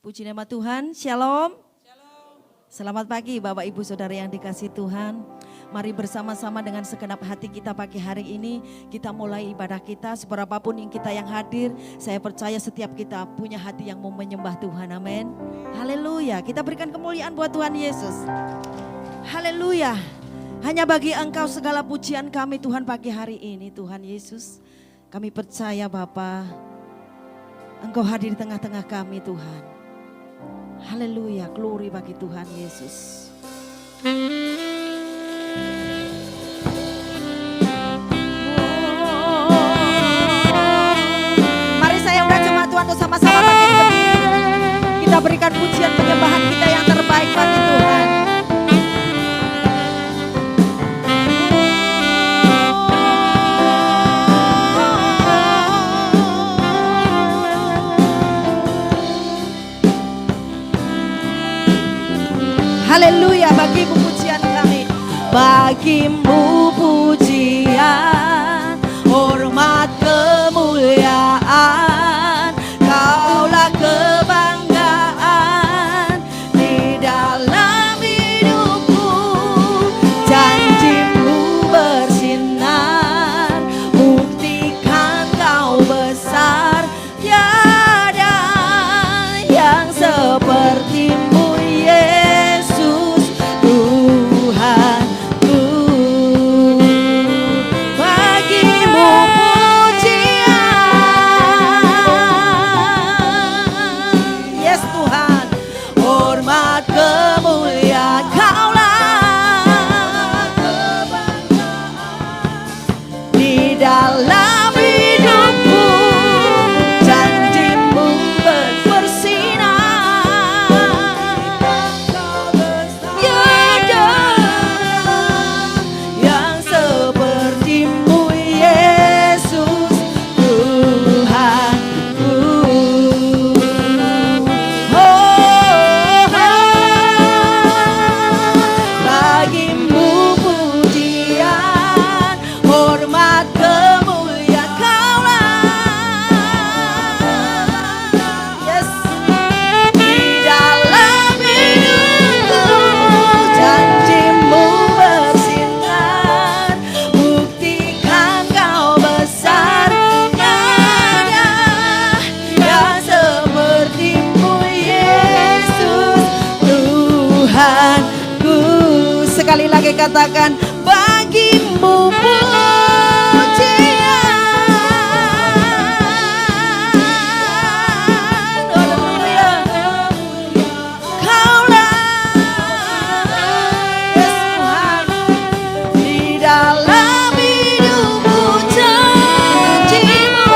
Puji nama Tuhan, Shalom. Selamat pagi Bapak Ibu Saudara yang dikasihi Tuhan. Mari bersama-sama dengan segenap hati kita pagi hari ini. Kita mulai ibadah kita, seberapapun yang kita yang hadir. Saya percaya setiap kita punya hati yang mau menyembah Tuhan, amin. Haleluya, kita berikan kemuliaan buat Tuhan Yesus. Haleluya, hanya bagi Engkau segala pujian kami Tuhan pagi hari ini Tuhan Yesus. Kami percaya Bapa, Engkau hadir di tengah-tengah kami Tuhan. Haleluya, glory bagi Tuhan Yesus. Mari saya undang jemaat Tuhan untuk sama-sama bangkit berdiri. Kita berikan pujian penyembahan kita yang terbaik bagi Tuhan. Haleluya, bagimu pujian kami. Bagimu pujian, hormat kemuliaan. Kaulah kebanggaan di dalam hidupku. Janjimu bersinar, buktikan kau besar. Tiada yang sepertimu dalam hidupku. Janjimu bersinar, tiada yang sepertimu Yesus Tuhanku. Bagimu pujian, hormat sekali lagi katakan, bagimu pujian. Haleluya. Kaulah Yesus Tuhan di dalam hidupku. Janjimu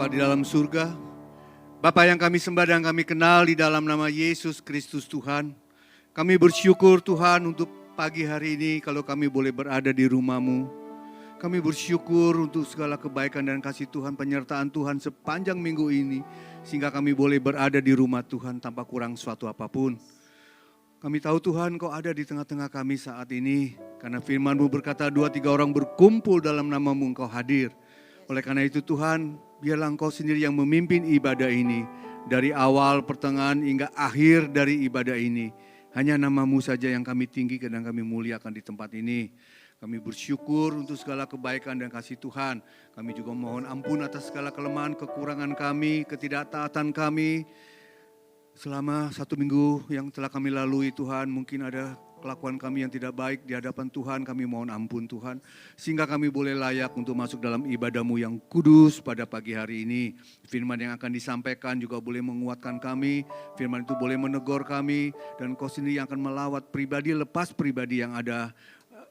di dalam surga, Bapa yang kami sembah dan kami kenal di dalam nama Yesus Kristus Tuhan. Kami bersyukur Tuhan untuk pagi hari ini kalau kami boleh berada di rumah-Mu. Kami bersyukur untuk segala kebaikan dan kasih Tuhan, penyertaan Tuhan sepanjang minggu ini. Sehingga kami boleh berada di rumah Tuhan tanpa kurang suatu apapun. Kami tahu Tuhan Kau ada di tengah-tengah kami saat ini. Karena firman-Mu berkata 2-3 orang berkumpul dalam nama-Mu Engkau hadir. Oleh karena itu Tuhan, biarlah Engkau sendiri yang memimpin ibadah ini. Dari awal, pertengahan, hingga akhir dari ibadah ini. Hanya nama-Mu saja yang kami tinggikan dan kami muliakan di tempat ini. Kami bersyukur untuk segala kebaikan dan kasih Tuhan. Kami juga mohon ampun atas segala kelemahan, kekurangan kami, ketidaktaatan kami. Selama 1 minggu yang telah kami lalui Tuhan, mungkin ada kelakuan kami yang tidak baik di hadapan Tuhan, kami mohon ampun Tuhan. Sehingga kami boleh layak untuk masuk dalam ibadah-Mu yang kudus pada pagi hari ini. Firman yang akan disampaikan juga boleh menguatkan kami, firman itu boleh menegur kami, dan Kau sendiri yang akan melawat pribadi lepas pribadi yang ada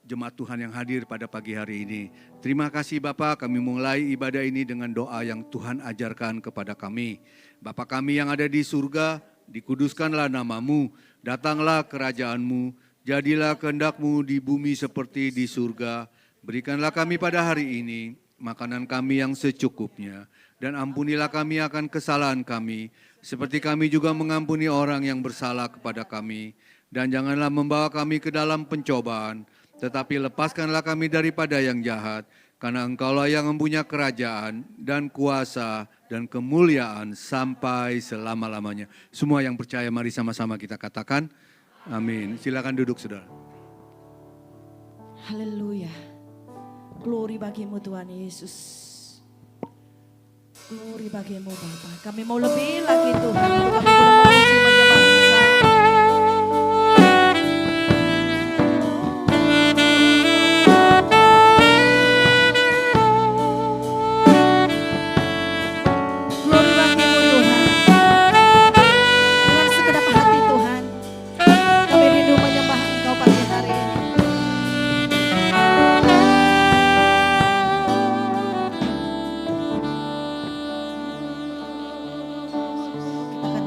jemaat Tuhan yang hadir pada pagi hari ini. Terima kasih Bapa, kami mulai ibadah ini dengan doa yang Tuhan ajarkan kepada kami. Bapa kami yang ada di surga, dikuduskanlah nama-Mu, datanglah kerajaan-Mu, jadilah kehendak-Mu di bumi seperti di surga. Berikanlah kami pada hari ini makanan kami yang secukupnya, dan ampunilah kami akan kesalahan kami, seperti kami juga mengampuni orang yang bersalah kepada kami. Dan janganlah membawa kami ke dalam pencobaan, tetapi lepaskanlah kami daripada yang jahat, karena Engkaulah yang mempunyai kerajaan dan kuasa dan kemuliaan sampai selama-lamanya. Semua yang percaya mari sama-sama kita katakan, amin. Silakan duduk saudara. Haleluya. Glory bagi-Mu Tuhan Yesus. Glory bagi-Mu Bapa. Kami mau lebih lagi Tuhan, untuk kami boleh memuji menyembah Engkau.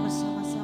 Bersama-sama.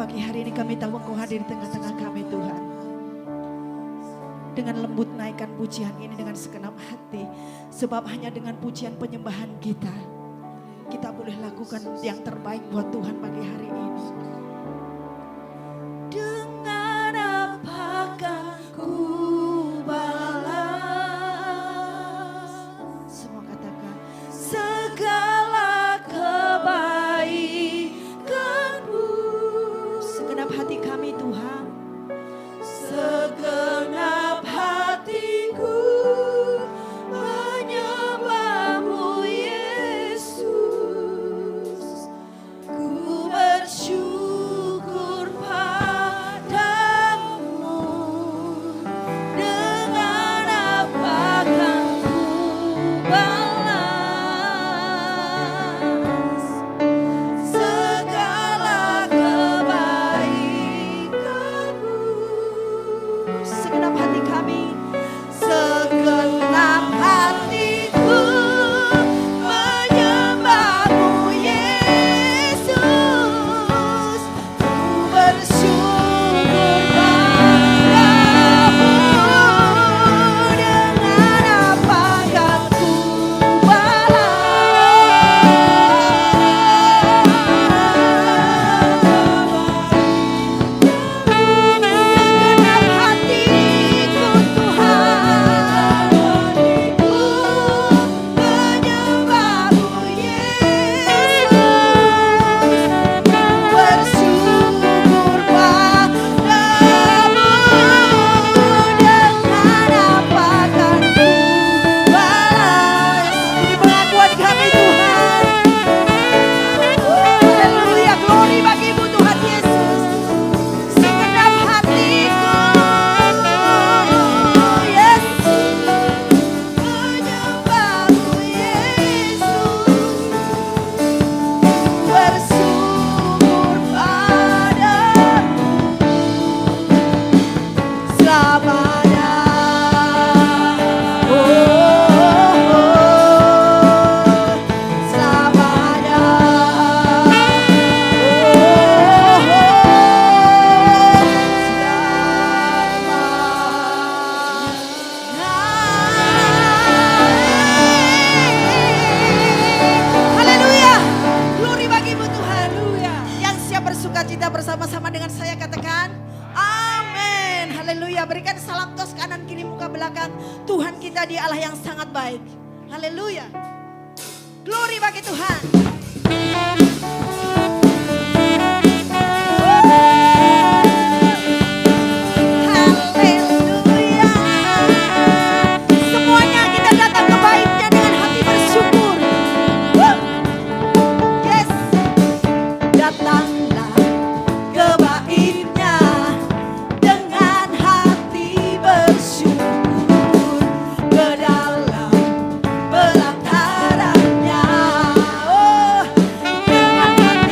pagi hari ini kami tahu Engkau hadir di tengah-tengah kami Tuhan. Dengan lembut naikkan pujian ini dengan segenap hati. Sebab hanya dengan pujian penyembahan kita boleh lakukan yang terbaik buat Tuhan pagi hari ini. Dengan apakah ku balas? Semua katakan segala kebaikan-Mu. Segenap hati kami Tuhan, segenap hatiku menyembah-Mu Yesus. Ku bersyukur padamu. Dengan apakah ku balas segala kebaikan-Mu. Segenap hati kami, segenap hatiku menyembah-Mu Yesus. Ku bersyukur padamu. Dengan apakah ku segenap hatiku Tuhan, ku menyembah-Mu Yesus. Ku bersyukur padamu. Dengan apakah ku balas. Ini pengakuan kami Tuhan. Haleluya, glory bagi-Mu Tuhan Yesus. Segenap hatiku Yesus, menyembah-Mu Yesus. Bersyukur padamu selamanya. Selamanya. Haleluya, glory bagi-Mu Tuhan. Yang siap bersukacita bersama-sama dengan saya katakan amin. Haleluya, berikan salam tos kanan kiri muka belakang. Tuhan kita dia Allah yang sangat baik. Haleluya, glory bagi Tuhan. Haleluya. Semuanya kita datang ke baitnya dengan hati bersyukur. Yes. Datanglah ke baitnya dengan hati bersyukur, ke dalam pelatarannya. Oh, dengan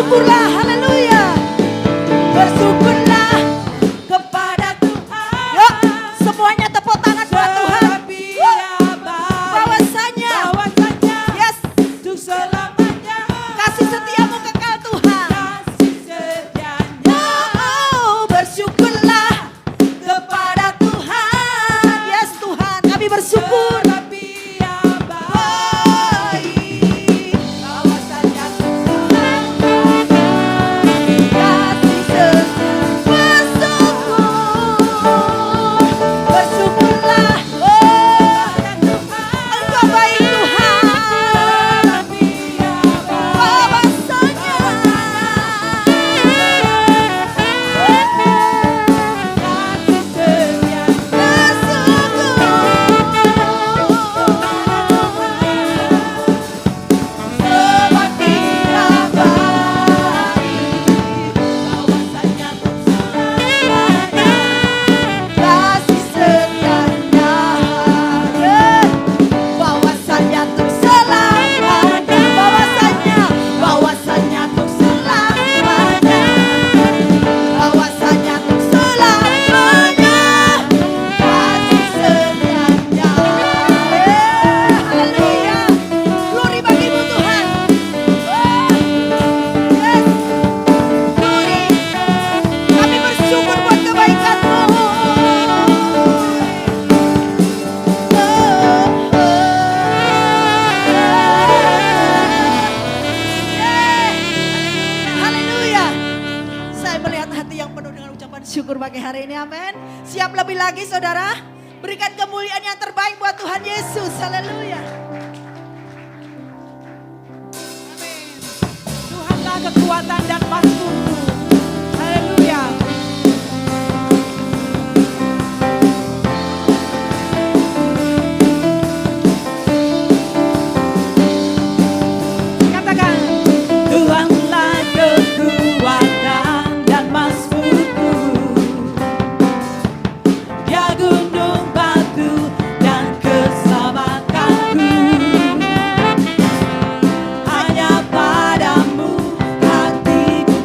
bersyukurlah, haleluya. Bersyukurlah kepada Tuhan. Yuk, semuanya tepuk tangan buat Tuhan. Bahwasanya, yes, untuk selamanya. kasih setiamu kekal Tuhan. Kasih setianya. Oh, bersyukurlah kepada Tuhan. Yes Tuhan, kami bersyukur. Syukur pagi hari ini, amin. Siap lebih lagi saudara? Berikan kemuliaan yang terbaik buat Tuhan Yesus, haleluya. Amin. Tuhanlah kekuatan dan masmurku. Haleluya. Katakan, Tuhanlah kekuatan dan masmurku. Dia gunung batu dan keselamatanku. Hanya padamu hatiku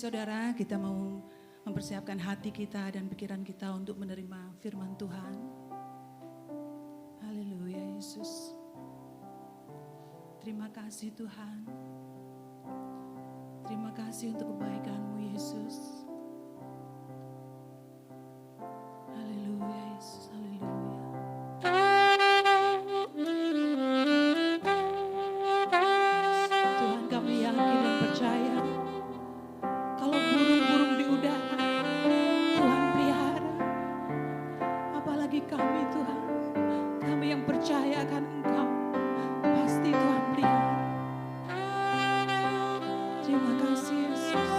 saudara, kita mau mempersiapkan hati kita dan pikiran kita untuk menerima firman Tuhan. Haleluya Yesus. Terima kasih Tuhan. Terima kasih untuk kebaikan-Mu Yesus. Haleluya Yesus, haleluya. Tuhan, kami yakin dan percaya kalau burung-burung di udara Tuhan pelihara, apalagi kami Tuhan, kami yang percaya akan Engkau, pasti Tuhan pelihara. Terima kasih Yesus.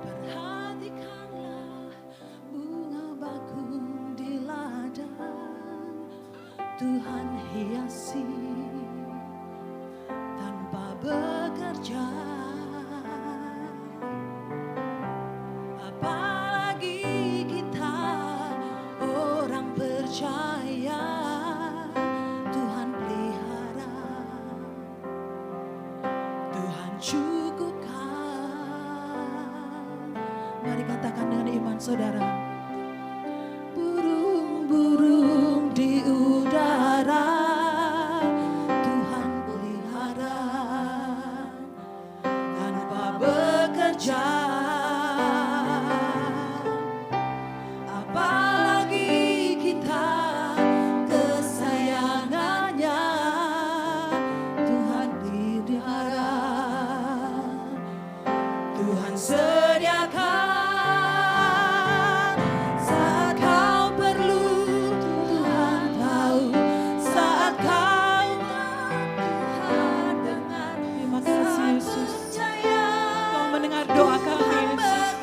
Perhatikanlah bunga bakung di ladang, Tuhan hiasi tanpa bekerja. Apalagi kita orang percaya, Tuhan pelihara, Tuhan cukupkan. Mari katakan dengan iman saudara. Burung-burung di udara Tuhan pelihara tanpa bekerja. Apalagi kita kesayangannya, Tuhan pelihara, Tuhan sediakan saat kau perlu, Tuhan tahu saat kau Tuhan dengar. Terima kasih Yesus, Kau mendengar doa kami Yesus.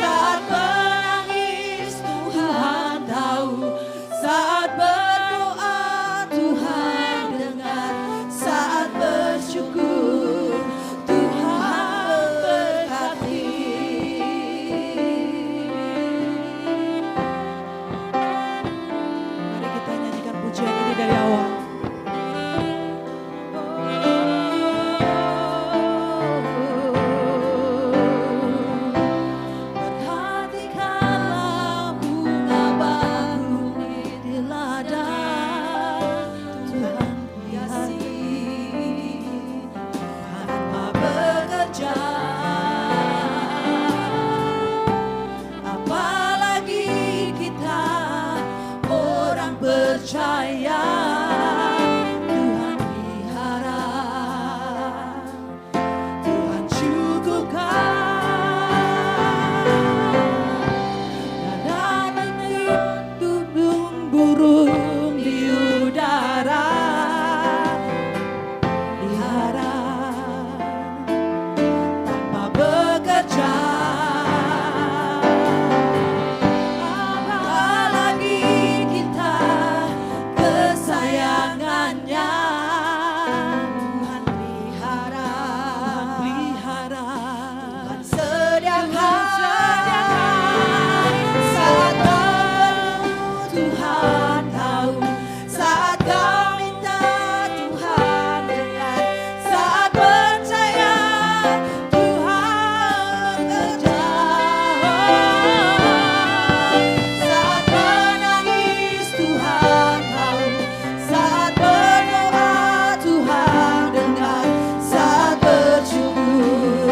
Saat menangis Tuhan tahu, saat berdoa Tuhan dengar, saat bersyukur Tuhan berkati. Mari kita nyanyikan pujian ini dari awal. Perhatikanlah bunga bakung di ladang, Tuhan hiasi tanpa bekerja. Apalagi kita orang percaya, Tuhan pelihara, Tuhan cukupkan. Dan negeri burung di udara pelihara tanpa bekerja. Apalagi kita kesayangannya, Tuhan pelihara, Tuhan sediakan saat perlu, Tuhan tahu saat kau minta, Tuhan dengar, saat percaya Tuhan bekerja. Saat menangis Tuhan tahu, saat berdoa Tuhan dengar, saat bersyukur.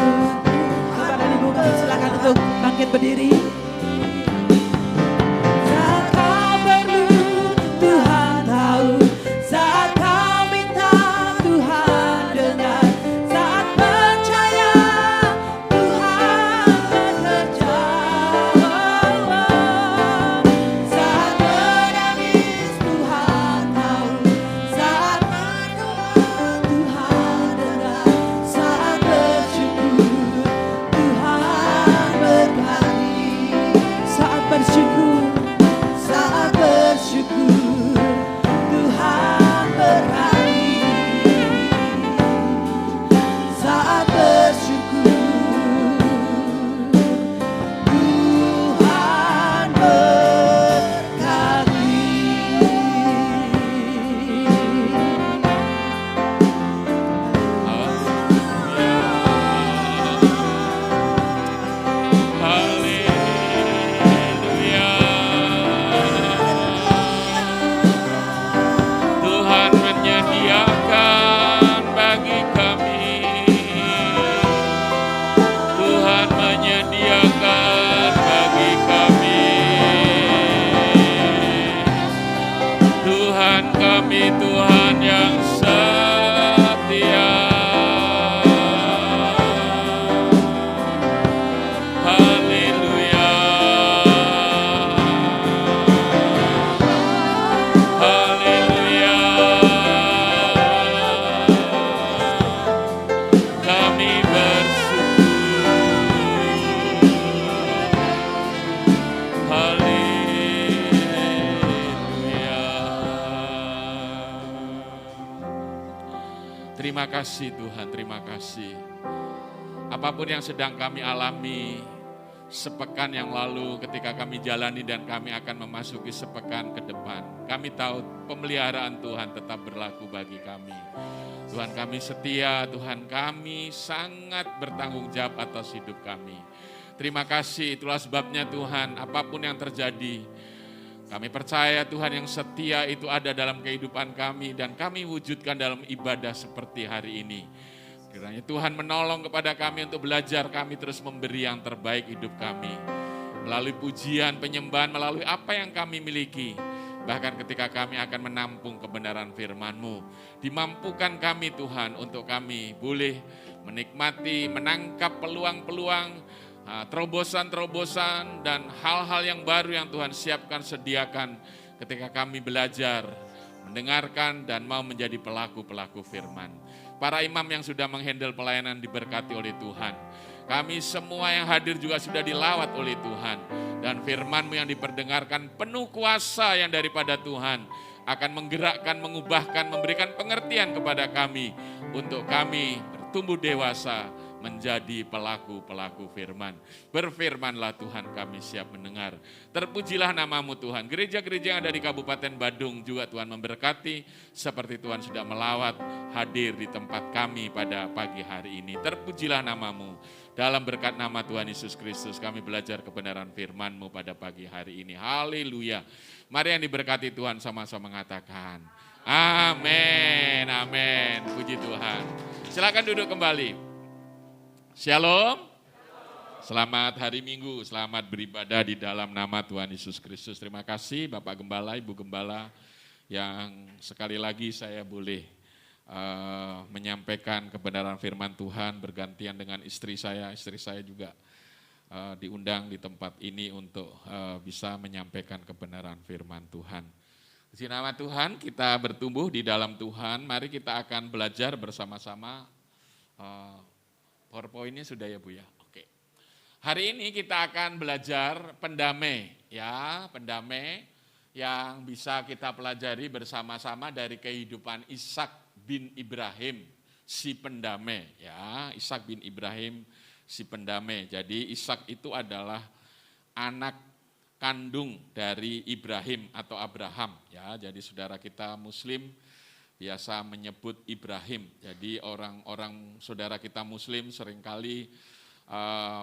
Bapak dan Ibu kami silakan untuk bangkit berdiri. Saat kau perlu Tuhan tahu, saat kau minta Tuhan dengar, saat percaya Tuhan bekerja. Saat menangis Tuhan tahu, saat berdoa Tuhan dengar, saat bersyukur Tuhan berkati. Terima kasih Tuhan, terima kasih. Apapun yang sedang kami alami sepekan yang lalu ketika kami jalani dan kami akan memasuki sepekan ke depan, kami tahu pemeliharaan Tuhan tetap berlaku bagi kami. Tuhan kami setia, Tuhan kami sangat bertanggung jawab atas hidup kami. Terima kasih, itulah sebabnya Tuhan apapun yang terjadi, kami percaya Tuhan yang setia itu ada dalam kehidupan kami dan kami wujudkan dalam ibadah seperti hari ini. Kiranya Tuhan menolong kepada kami untuk belajar, kami terus memberi yang terbaik hidup kami. Melalui pujian, penyembahan, melalui apa yang kami miliki. Bahkan ketika kami akan menampung kebenaran firman-Mu. Dimampukan kami Tuhan untuk kami boleh menikmati, menangkap peluang-peluang, terobosan-terobosan dan hal-hal yang baru yang Tuhan siapkan, sediakan ketika kami belajar, mendengarkan dan mau menjadi pelaku-pelaku firman. Para imam yang sudah menghandle pelayanan diberkati oleh Tuhan. Kami semua yang hadir juga sudah dilawat oleh Tuhan. Dan firman-Mu yang diperdengarkan penuh kuasa yang daripada Tuhan akan menggerakkan, mengubahkan, memberikan pengertian kepada kami untuk kami bertumbuh dewasa menjadi pelaku-pelaku firman. Berfirmanlah Tuhan, kami siap mendengar. Terpujilah nama-Mu Tuhan. Gereja-gereja yang ada di Kabupaten Badung juga Tuhan memberkati seperti Tuhan sudah melawat hadir di tempat kami pada pagi hari ini. Terpujilah nama-Mu. Dalam berkat nama Tuhan Yesus Kristus kami belajar kebenaran firman-Mu pada pagi hari ini. Haleluya. Mari yang diberkati Tuhan sama-sama mengatakan amin, amin. Puji Tuhan. Silakan duduk kembali. Shalom. Selamat hari Minggu, selamat beribadah di dalam nama Tuhan Yesus Kristus. Terima kasih Bapak Gembala, Ibu Gembala yang sekali lagi saya boleh menyampaikan kebenaran firman Tuhan bergantian dengan istri saya. Istri saya juga diundang di tempat ini untuk bisa menyampaikan kebenaran firman Tuhan. Di nama Tuhan kita bertumbuh di dalam Tuhan. Mari kita akan belajar bersama-sama. PowerPoint-nya sudah ya Bu ya? Oke. Hari ini kita akan belajar pendamai ya, pendamai yang bisa kita pelajari bersama-sama dari kehidupan Ishak bin Ibrahim si pendamai ya, Ishak bin Ibrahim si pendamai. Jadi Ishak itu adalah anak kandung dari Ibrahim atau Abraham ya. Jadi saudara kita Muslim biasa menyebut Ibrahim. Jadi orang-orang saudara kita Muslim seringkali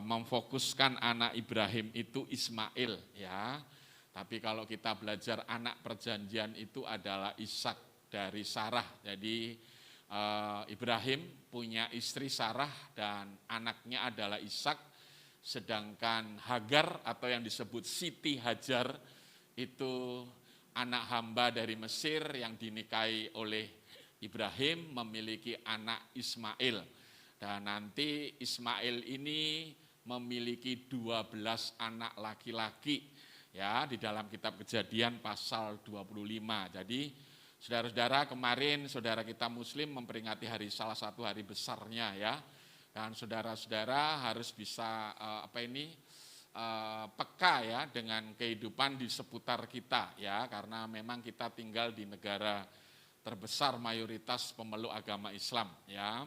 memfokuskan anak Ibrahim itu Ismail ya. Tapi kalau kita belajar anak perjanjian itu adalah Ishak dari Sarah. Jadi Ibrahim punya istri Sarah dan anaknya adalah Ishak. Sedangkan Hagar atau yang disebut Siti Hajar itu anak hamba dari Mesir yang dinikahi oleh Ibrahim memiliki anak Ismail. Dan nanti Ismail ini memiliki 12 anak laki-laki ya di dalam kitab Kejadian pasal 25. Jadi saudara-saudara kemarin saudara kita Muslim memperingati salah satu hari besarnya ya. Dan saudara-saudara harus bisa peka ya dengan kehidupan di seputar kita ya, karena memang kita tinggal di negara terbesar mayoritas pemeluk agama Islam ya.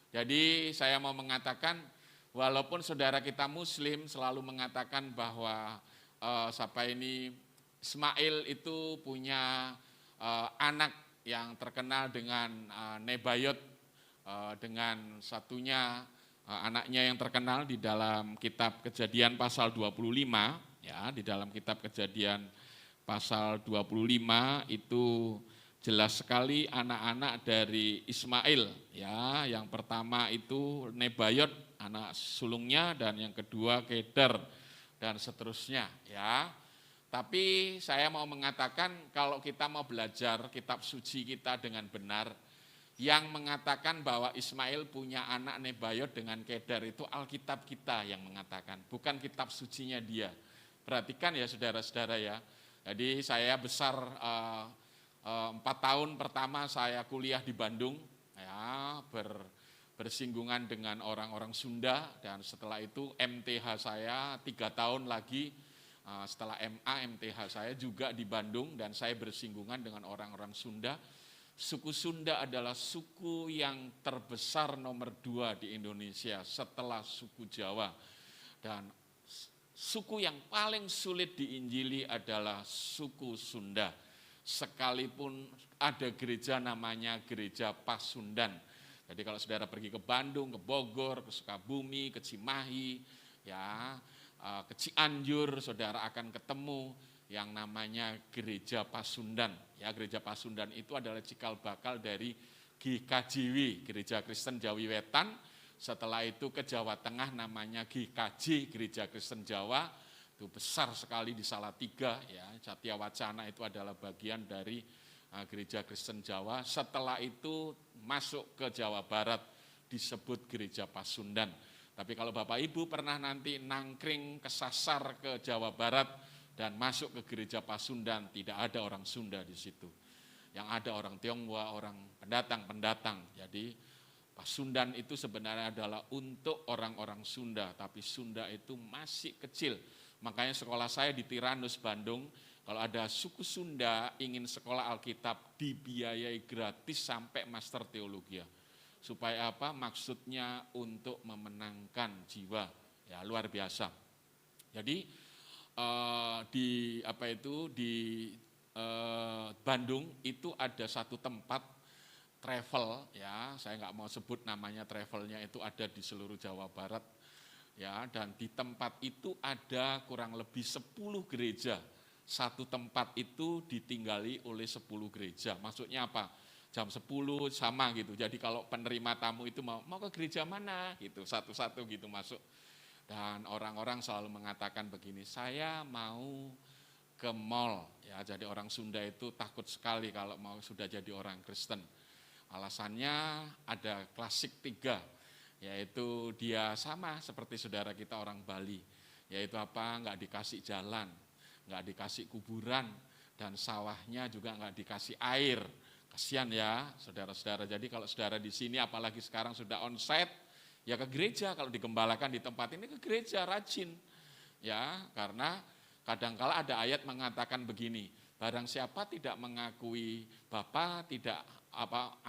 Jadi saya mau mengatakan walaupun saudara kita Muslim selalu mengatakan bahwa Ismail itu punya anak yang terkenal dengan Nebayot, dengan satunya anaknya yang terkenal di dalam kitab Kejadian pasal 25 ya, di dalam kitab Kejadian pasal 25 itu jelas sekali anak-anak dari Ismail ya. Yang pertama itu Nebayot anak sulungnya dan yang kedua Kedar dan seterusnya ya. Tapi saya mau mengatakan kalau kita mau belajar kitab suci kita dengan benar, yang mengatakan bahwa Ismail punya anak Nebayot dengan Kedar itu Alkitab kita yang mengatakan, bukan kitab sucinya dia. Perhatikan ya saudara-saudara ya. Jadi saya besar 4 tahun pertama saya kuliah di Bandung ya, bersinggungan dengan orang-orang Sunda, dan setelah itu MTH saya 3 tahun lagi setelah MA MTH saya juga di Bandung dan saya bersinggungan dengan orang-orang Sunda. Suku Sunda adalah suku yang terbesar nomor 2 di Indonesia setelah suku Jawa. Dan suku yang paling sulit diinjili adalah suku Sunda. Sekalipun ada gereja namanya Gereja Pasundan. Jadi kalau saudara pergi ke Bandung, ke Bogor, ke Sukabumi, ke Cimahi, ya, ke Cianjur, saudara akan ketemu yang namanya Gereja Pasundan. Ya, Gereja Pasundan itu adalah cikal bakal dari GKJW, Gereja Kristen Jawi Wetan. Setelah itu ke Jawa Tengah namanya GKJ, Gereja Kristen Jawa. Itu besar sekali di Salatiga, ya. Satya Wacana itu adalah bagian dari Gereja Kristen Jawa. Setelah itu masuk ke Jawa Barat disebut Gereja Pasundan. Tapi kalau Bapak Ibu pernah nanti nangkring kesasar ke Jawa Barat dan masuk ke Gereja Pasundan, tidak ada orang Sunda di situ. Yang ada orang Tionghoa, orang pendatang-pendatang. Jadi Pasundan itu sebenarnya adalah untuk orang-orang Sunda, tapi Sunda itu masih kecil. Makanya sekolah saya di Tiranus, Bandung, kalau ada suku Sunda ingin sekolah Alkitab dibiayai gratis sampai master teologi. Supaya apa? Maksudnya untuk memenangkan jiwa. Ya, luar biasa. Jadi di Bandung itu ada satu tempat travel, ya, saya nggak mau sebut namanya, travelnya itu ada di seluruh Jawa Barat. Ya, dan di tempat itu ada kurang lebih 10 gereja. Satu tempat itu ditinggali oleh 10 gereja. Maksudnya apa? Jam 10 sama gitu. Jadi kalau penerima tamu itu mau ke gereja mana gitu, satu-satu gitu masuk. Dan orang-orang selalu mengatakan begini, saya mau ke mall. Ya, jadi orang Sunda itu takut sekali kalau mau sudah jadi orang Kristen. Alasannya ada klasik 3. Yaitu dia sama seperti saudara kita orang Bali, yaitu apa? Nggak dikasih jalan, nggak dikasih kuburan, dan sawahnya juga nggak dikasih air. Kasihan ya saudara-saudara. Jadi kalau saudara di sini apalagi sekarang sudah onsite, ya ke gereja. Kalau digembalakan di tempat ini ke gereja, rajin. Ya, karena kadangkala ada ayat mengatakan begini, barang siapa tidak mengakui Bapa, tidak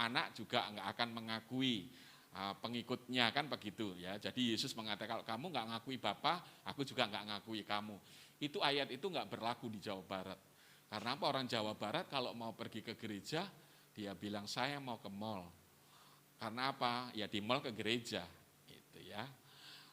anak juga nggak akan mengakui pengikutnya, kan begitu ya. Jadi Yesus mengatakan kalau kamu nggak ngakui Bapa, aku juga nggak ngakui kamu. Itu ayat itu nggak berlaku di Jawa Barat. Karena apa? Orang Jawa Barat kalau mau pergi ke gereja, dia bilang saya mau ke mall. Karena apa? Ya di mall ke gereja, gitu ya.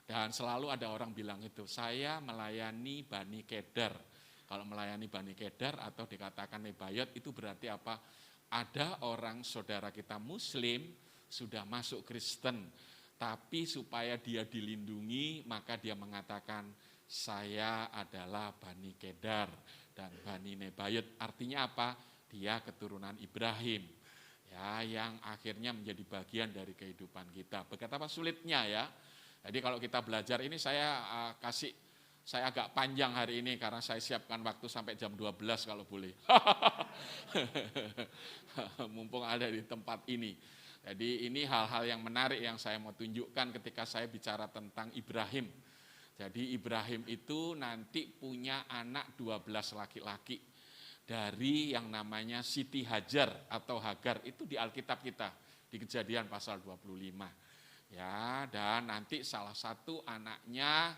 Dan selalu ada orang bilang itu, saya melayani Bani Kedar. Kalau melayani Bani Kedar atau dikatakan Nebayot itu berarti apa? Ada orang saudara kita Muslim sudah masuk Kristen, tapi supaya dia dilindungi, maka dia mengatakan, saya adalah Bani Kedar dan Bani Nebayot. Artinya apa? Dia keturunan Ibrahim, ya, yang akhirnya menjadi bagian dari kehidupan kita. Betapa sulitnya ya. Jadi kalau kita belajar ini saya agak panjang hari ini karena saya siapkan waktu sampai jam 12 kalau boleh. Mumpung ada di tempat ini. Jadi ini hal-hal yang menarik yang saya mau tunjukkan ketika saya bicara tentang Ibrahim. Jadi Ibrahim itu nanti punya anak 12 laki-laki dari yang namanya Siti Hajar atau Hagar, itu di Alkitab kita, di Kejadian pasal 25. Ya, dan nanti salah satu anaknya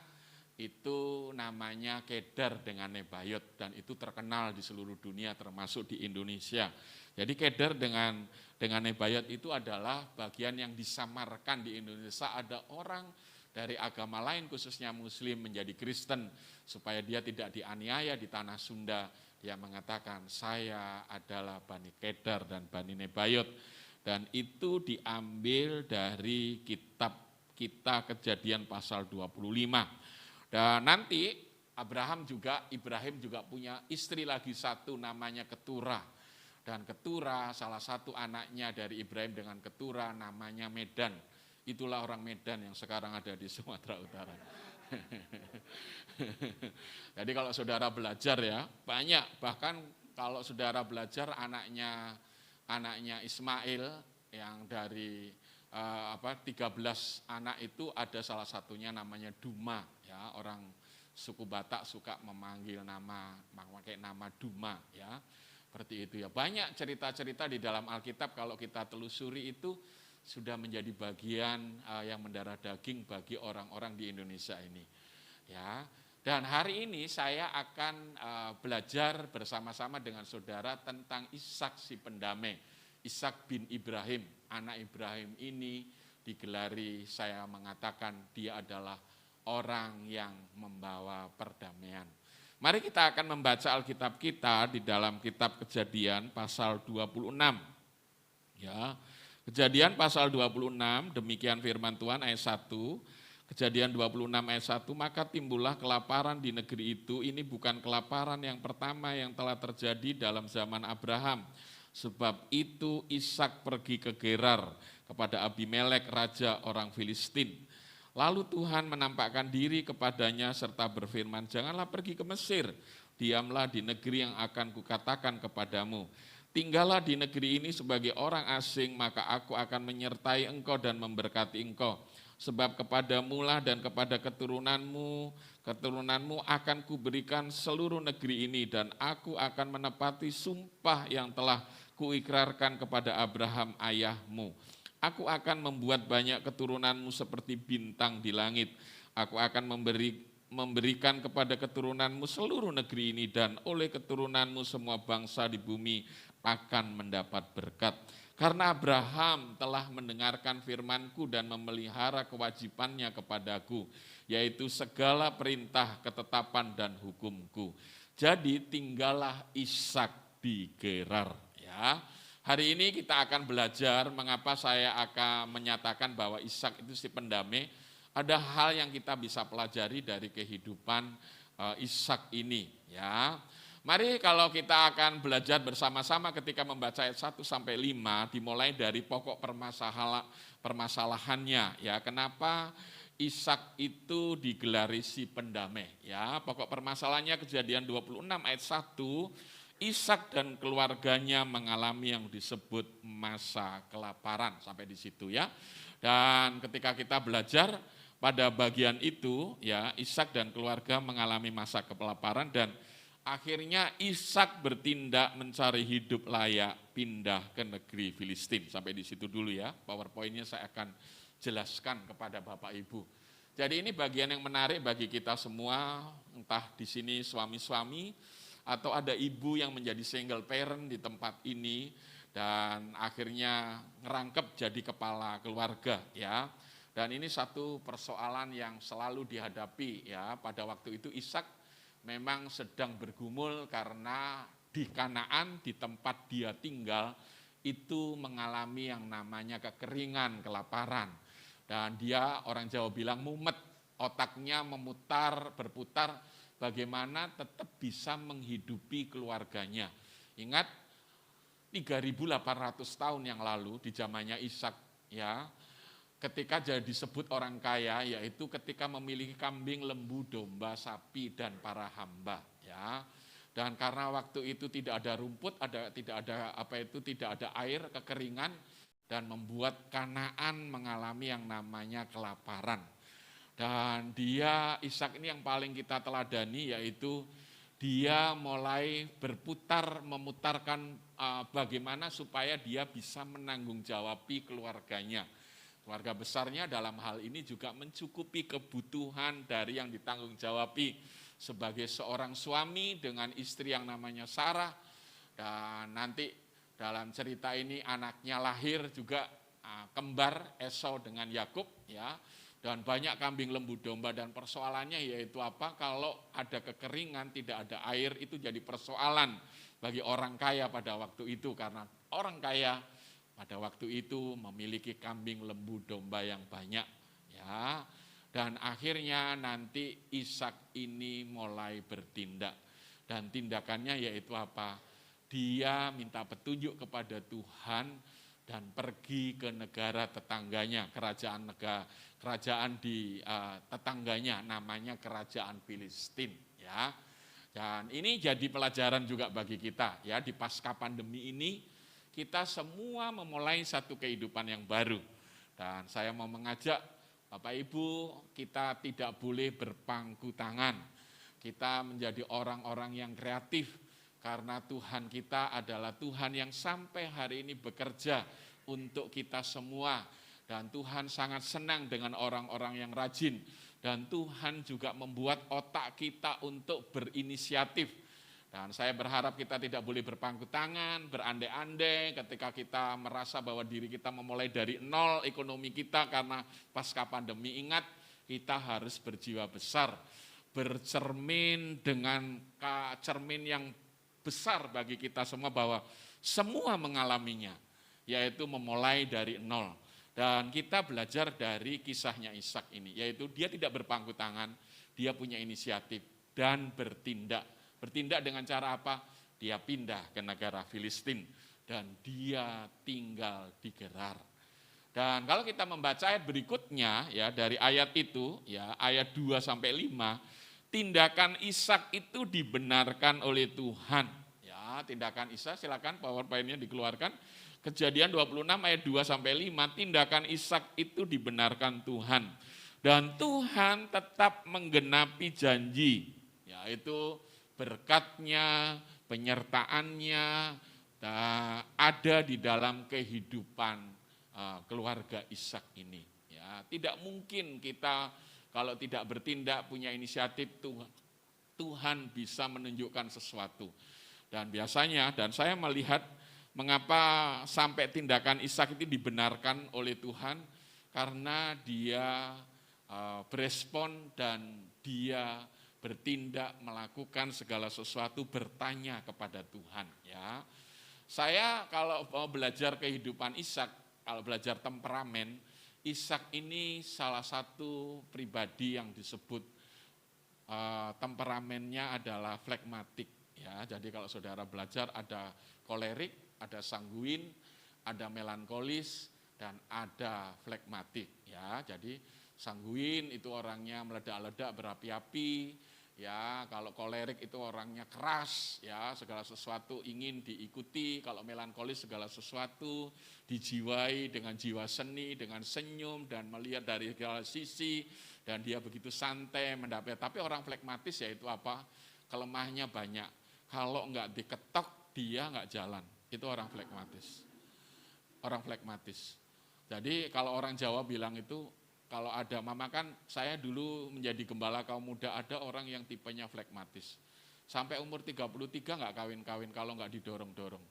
itu namanya Kedar dengan Nebayot, dan itu terkenal di seluruh dunia termasuk di Indonesia. Jadi Kedar dengan Nebayot itu adalah bagian yang disamarkan di Indonesia. Ada orang dari agama lain khususnya Muslim menjadi Kristen supaya dia tidak dianiaya di tanah Sunda. Dia mengatakan saya adalah Bani Kedar dan Bani Nebayot, dan itu diambil dari kitab kita Kejadian pasal 25. Dan nanti Ibrahim juga punya istri lagi satu namanya Keturah. Dan Keturah salah satu anaknya dari Ibrahim dengan Keturah namanya Medan. Itulah orang Medan yang sekarang ada di Sumatera Utara. Jadi kalau saudara belajar ya banyak, bahkan kalau saudara belajar anaknya Ismail yang dari 13 anak itu ada salah satunya namanya Duma, ya, orang suku Batak suka memanggil pakai nama Duma, ya. Seperti itu ya. Banyak cerita-cerita di dalam Alkitab kalau kita telusuri itu sudah menjadi bagian yang mendarah daging bagi orang-orang di Indonesia ini. Ya. Dan hari ini saya akan belajar bersama-sama dengan saudara tentang Ishak si pendamai. Ishak bin Ibrahim, anak Ibrahim ini digelari, saya mengatakan dia adalah orang yang membawa perdamaian. Mari kita akan membaca Alkitab kita di dalam kitab Kejadian pasal 26. Ya. Kejadian pasal 26, demikian firman Tuhan ayat 1. Kejadian 26 ayat 1, maka timbullah kelaparan di negeri itu. Ini bukan kelaparan yang pertama yang telah terjadi dalam zaman Abraham. Sebab itu Ishak pergi ke Gerar kepada Abimelek, raja orang Filistin. Lalu Tuhan menampakkan diri kepadanya serta berfirman, janganlah pergi ke Mesir, diamlah di negeri yang akan kukatakan kepadamu. Tinggallah di negeri ini sebagai orang asing, maka aku akan menyertai engkau dan memberkati engkau. Sebab kepadamu lah dan kepada keturunanmu akan kuberikan seluruh negeri ini, dan aku akan menepati sumpah yang telah kuikrarkan kepada Abraham ayahmu. Aku akan membuat banyak keturunanmu seperti bintang di langit. Aku akan memberikan kepada keturunanmu seluruh negeri ini, dan oleh keturunanmu semua bangsa di bumi akan mendapat berkat. Karena Abraham telah mendengarkan firmanku dan memelihara kewajibannya kepadaku, yaitu segala perintah, ketetapan, dan hukumku. Jadi tinggallah Ishak di Gerar. Ya. Hari ini kita akan belajar mengapa saya akan menyatakan bahwa Ishak itu si pendamai. Ada hal yang kita bisa pelajari dari kehidupan Ishak ini. Ya. Mari kalau kita akan belajar bersama-sama ketika membaca ayat 1 sampai 5, dimulai dari pokok permasalahannya. Ya, kenapa Ishak itu digelari si pendamai? Ya, pokok permasalahannya Kejadian 26 ayat 1. Ishak dan keluarganya mengalami yang disebut masa kelaparan, sampai di situ ya. Dan ketika kita belajar pada bagian itu ya, Ishak dan keluarga mengalami masa kelaparan, dan akhirnya Ishak bertindak mencari hidup layak pindah ke negeri Filistin. Sampai di situ dulu ya. PowerPoint-nya saya akan jelaskan kepada Bapak Ibu. Jadi ini bagian yang menarik bagi kita semua, entah di sini suami-suami atau ada ibu yang menjadi single parent di tempat ini dan akhirnya ngerangkep jadi kepala keluarga ya. Dan ini satu persoalan yang selalu dihadapi ya. Pada waktu itu Ishak memang sedang bergumul karena di Kanaan, di tempat dia tinggal itu mengalami yang namanya kekeringan, kelaparan. Dan dia, orang Jawa bilang, mumet, otaknya berputar bagaimana tetap bisa menghidupi keluarganya. Ingat 3.800 tahun yang lalu di zamannya Ishak ya, ketika jadi disebut orang kaya yaitu ketika memiliki kambing, lembu, domba, sapi, dan para hamba ya. Dan karena waktu itu tidak ada rumput, tidak ada air, kekeringan, dan membuat Kanaan mengalami yang namanya kelaparan. Dan dia, Ishak ini yang paling kita teladani, yaitu dia mulai memutarkan bagaimana supaya dia bisa menanggung-jawabi keluarganya. Keluarga besarnya dalam hal ini juga mencukupi kebutuhan dari yang ditanggung-jawabi sebagai seorang suami dengan istri yang namanya Sarah. Dan nanti dalam cerita ini anaknya lahir juga kembar Esau dengan Yakub ya. Dan banyak kambing, lembu, domba, dan persoalannya yaitu apa? Kalau ada kekeringan, tidak ada air, itu jadi persoalan bagi orang kaya pada waktu itu. Karena orang kaya pada waktu itu memiliki kambing, lembu, domba yang banyak. Ya. Dan akhirnya nanti Ishak ini mulai bertindak. Dan tindakannya yaitu apa? Dia minta petunjuk kepada Tuhan dan pergi ke negara tetangganya, kerajaan di tetangganya, namanya kerajaan Filistin ya. Dan ini jadi pelajaran juga bagi kita ya, di pasca pandemi ini kita semua memulai satu kehidupan yang baru. Dan saya mau mengajak Bapak Ibu, kita tidak boleh berpangku tangan. Kita menjadi orang-orang yang kreatif. Karena Tuhan kita adalah Tuhan yang sampai hari ini bekerja untuk kita semua. Dan Tuhan sangat senang dengan orang-orang yang rajin. Dan Tuhan juga membuat otak kita untuk berinisiatif. Dan saya berharap kita tidak boleh berpangku tangan, berandai-andai ketika kita merasa bahwa diri kita memulai dari nol ekonomi kita karena pasca pandemi. Ingat, kita harus berjiwa besar, bercermin dengan cermin yang besar bagi kita semua bahwa semua mengalaminya, yaitu memulai dari nol. Dan kita belajar dari kisahnya Ishak ini, yaitu dia tidak berpangku tangan, dia punya inisiatif dan bertindak. Bertindak dengan cara apa? Dia pindah ke negara Filistin dan dia tinggal di Gerar. Dan kalau kita membaca ayat berikutnya ya dari ayat itu ya ayat 2 sampai 5, tindakan Ishak itu dibenarkan oleh Tuhan. Ya, tindakan Ishak, silakan PowerPoint-nya dikeluarkan. Kejadian 26 ayat 2 sampai 5, tindakan Ishak itu dibenarkan Tuhan. Dan Tuhan tetap menggenapi janji, yaitu berkatnya, penyertaannya ada di dalam kehidupan keluarga Ishak ini. Ya, tidak mungkin kita kalau tidak bertindak, punya inisiatif, Tuhan bisa menunjukkan sesuatu. Dan biasanya, dan saya melihat mengapa sampai tindakan Ishak itu dibenarkan oleh Tuhan, karena dia berespon dan dia bertindak, melakukan segala sesuatu, bertanya kepada Tuhan. Ya, saya kalau mau belajar kehidupan Ishak, kalau belajar temperamen, Ishak ini salah satu pribadi yang disebut temperamennya adalah flegmatik. Ya, jadi kalau saudara belajar ada kolerik, ada sanguin, ada melankolis, dan ada flegmatik. Ya, jadi sanguin itu orangnya meledak-ledak, berapi-api. Ya, kalau kolerik itu orangnya keras, ya, segala sesuatu ingin diikuti. Kalau melankolis segala sesuatu dijiwai dengan jiwa seni, dengan senyum dan melihat dari segala sisi, dan dia begitu santai mendapat. Tapi orang flegmatis yaitu apa? Kelemahannya banyak. Kalau enggak diketok dia enggak jalan. Itu orang flegmatis. Orang flegmatis. Jadi kalau orang Jawa bilang itu, kalau ada, mama kan saya dulu menjadi gembala kaum muda, ada orang yang tipenya flegmatis. Sampai umur 33 nggak kawin-kawin kalau nggak didorong-dorong.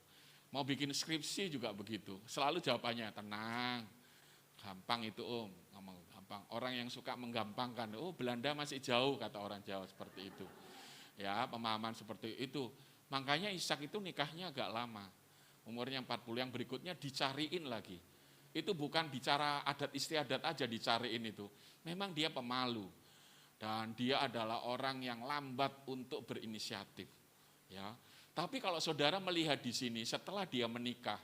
Mau bikin skripsi juga begitu. Selalu jawabannya, tenang, gampang itu om, ngomong gampang. Orang yang suka menggampangkan, oh Belanda masih jauh, kata orang Jawa seperti itu. Ya, pemahaman seperti itu. Makanya Ishak itu nikahnya agak lama. Umurnya 40, yang berikutnya dicariin lagi. Itu bukan bicara adat istiadat aja dicariin itu. Memang dia pemalu. Dan dia adalah orang yang lambat untuk berinisiatif. Ya. Tapi kalau saudara melihat di sini, setelah dia menikah,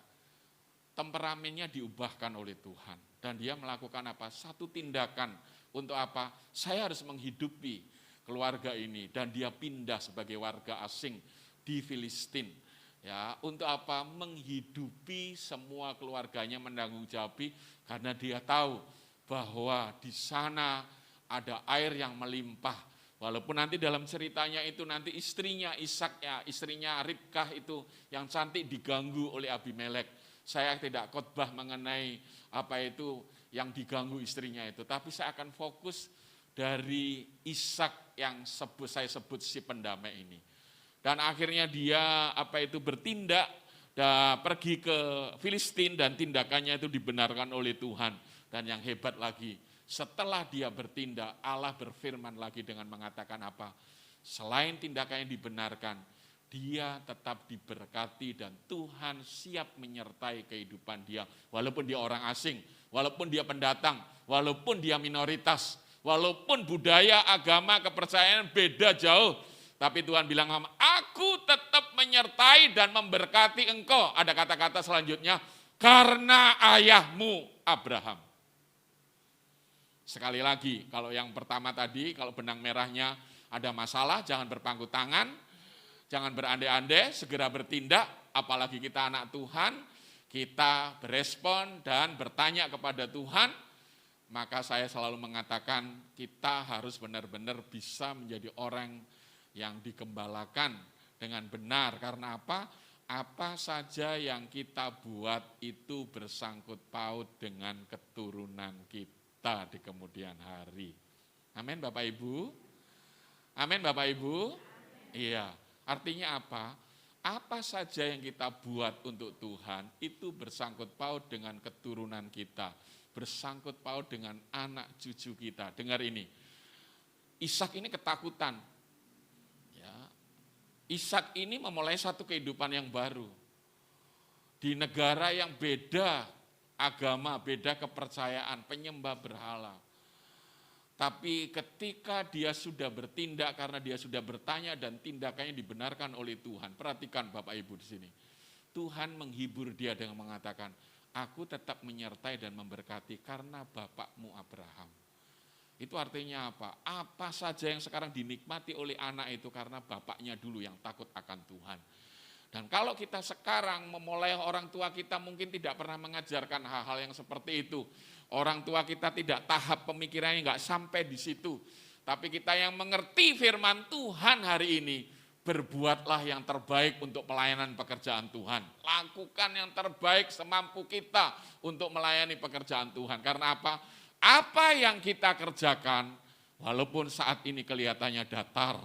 temperamennya diubahkan oleh Tuhan. Dan dia melakukan apa? Satu tindakan. Untuk apa? Saya harus menghidupi keluarga ini. Dan dia pindah sebagai warga asing di Filistin. Ya, untuk apa? Menghidupi semua keluarganya, menanggung-jawabi, karena dia tahu bahwa di sana ada air yang melimpah. Walaupun nanti dalam ceritanya itu nanti istrinya Ishak, ya, istrinya Ribkah itu yang cantik diganggu oleh Abimelek. Saya tidak khotbah mengenai apa itu yang diganggu istrinya itu, tapi saya akan fokus dari Ishak yang saya sebut si pendamai ini. Dan akhirnya dia bertindak dan pergi ke Filistin, dan tindakannya itu dibenarkan oleh Tuhan. Dan yang hebat lagi, setelah dia bertindak, Allah berfirman lagi dengan mengatakan apa? Selain tindakannya dibenarkan, dia tetap diberkati dan Tuhan siap menyertai kehidupan dia. Walaupun dia orang asing, walaupun dia pendatang, walaupun dia minoritas, walaupun budaya, agama, kepercayaan beda jauh. Tapi Tuhan bilang, aku tetap menyertai dan memberkati engkau. Ada kata-kata selanjutnya, karena ayahmu Abraham. Sekali lagi, kalau yang pertama tadi, kalau benang merahnya ada masalah, jangan berpangku tangan, jangan berandai-andai, segera bertindak, apalagi kita anak Tuhan, kita berespon dan bertanya kepada Tuhan. Maka saya selalu mengatakan, kita harus benar-benar bisa menjadi orang yang digembalakan dengan benar. Karena apa? Apa saja yang kita buat itu bersangkut paut dengan keturunan kita di kemudian hari. Amin Bapak Ibu. Amin Bapak Ibu. Iya, artinya apa? Apa saja yang kita buat untuk Tuhan itu bersangkut paut dengan keturunan kita. Bersangkut paut dengan anak cucu kita. Dengar ini, Ishak ini ketakutan. Ya, Ishak ini memulai satu kehidupan yang baru. Di negara yang beda agama, beda kepercayaan, penyembah berhala. Tapi ketika dia sudah bertindak karena dia sudah bertanya dan tindakannya dibenarkan oleh Tuhan. Perhatikan Bapak Ibu di sini. Tuhan menghibur dia dengan mengatakan, aku tetap menyertai dan memberkati karena bapakmu Abraham. Itu artinya apa? Apa saja yang sekarang dinikmati oleh anak itu karena bapaknya dulu yang takut akan Tuhan. Dan kalau kita sekarang memulai orang tua kita mungkin tidak pernah mengajarkan hal-hal yang seperti itu. Orang tua kita tidak tahap pemikirannya nggak sampai di situ. Tapi kita yang mengerti firman Tuhan hari ini, berbuatlah yang terbaik untuk pelayanan pekerjaan Tuhan. Lakukan yang terbaik semampu kita untuk melayani pekerjaan Tuhan. Karena apa? Apa yang kita kerjakan, walaupun saat ini kelihatannya datar,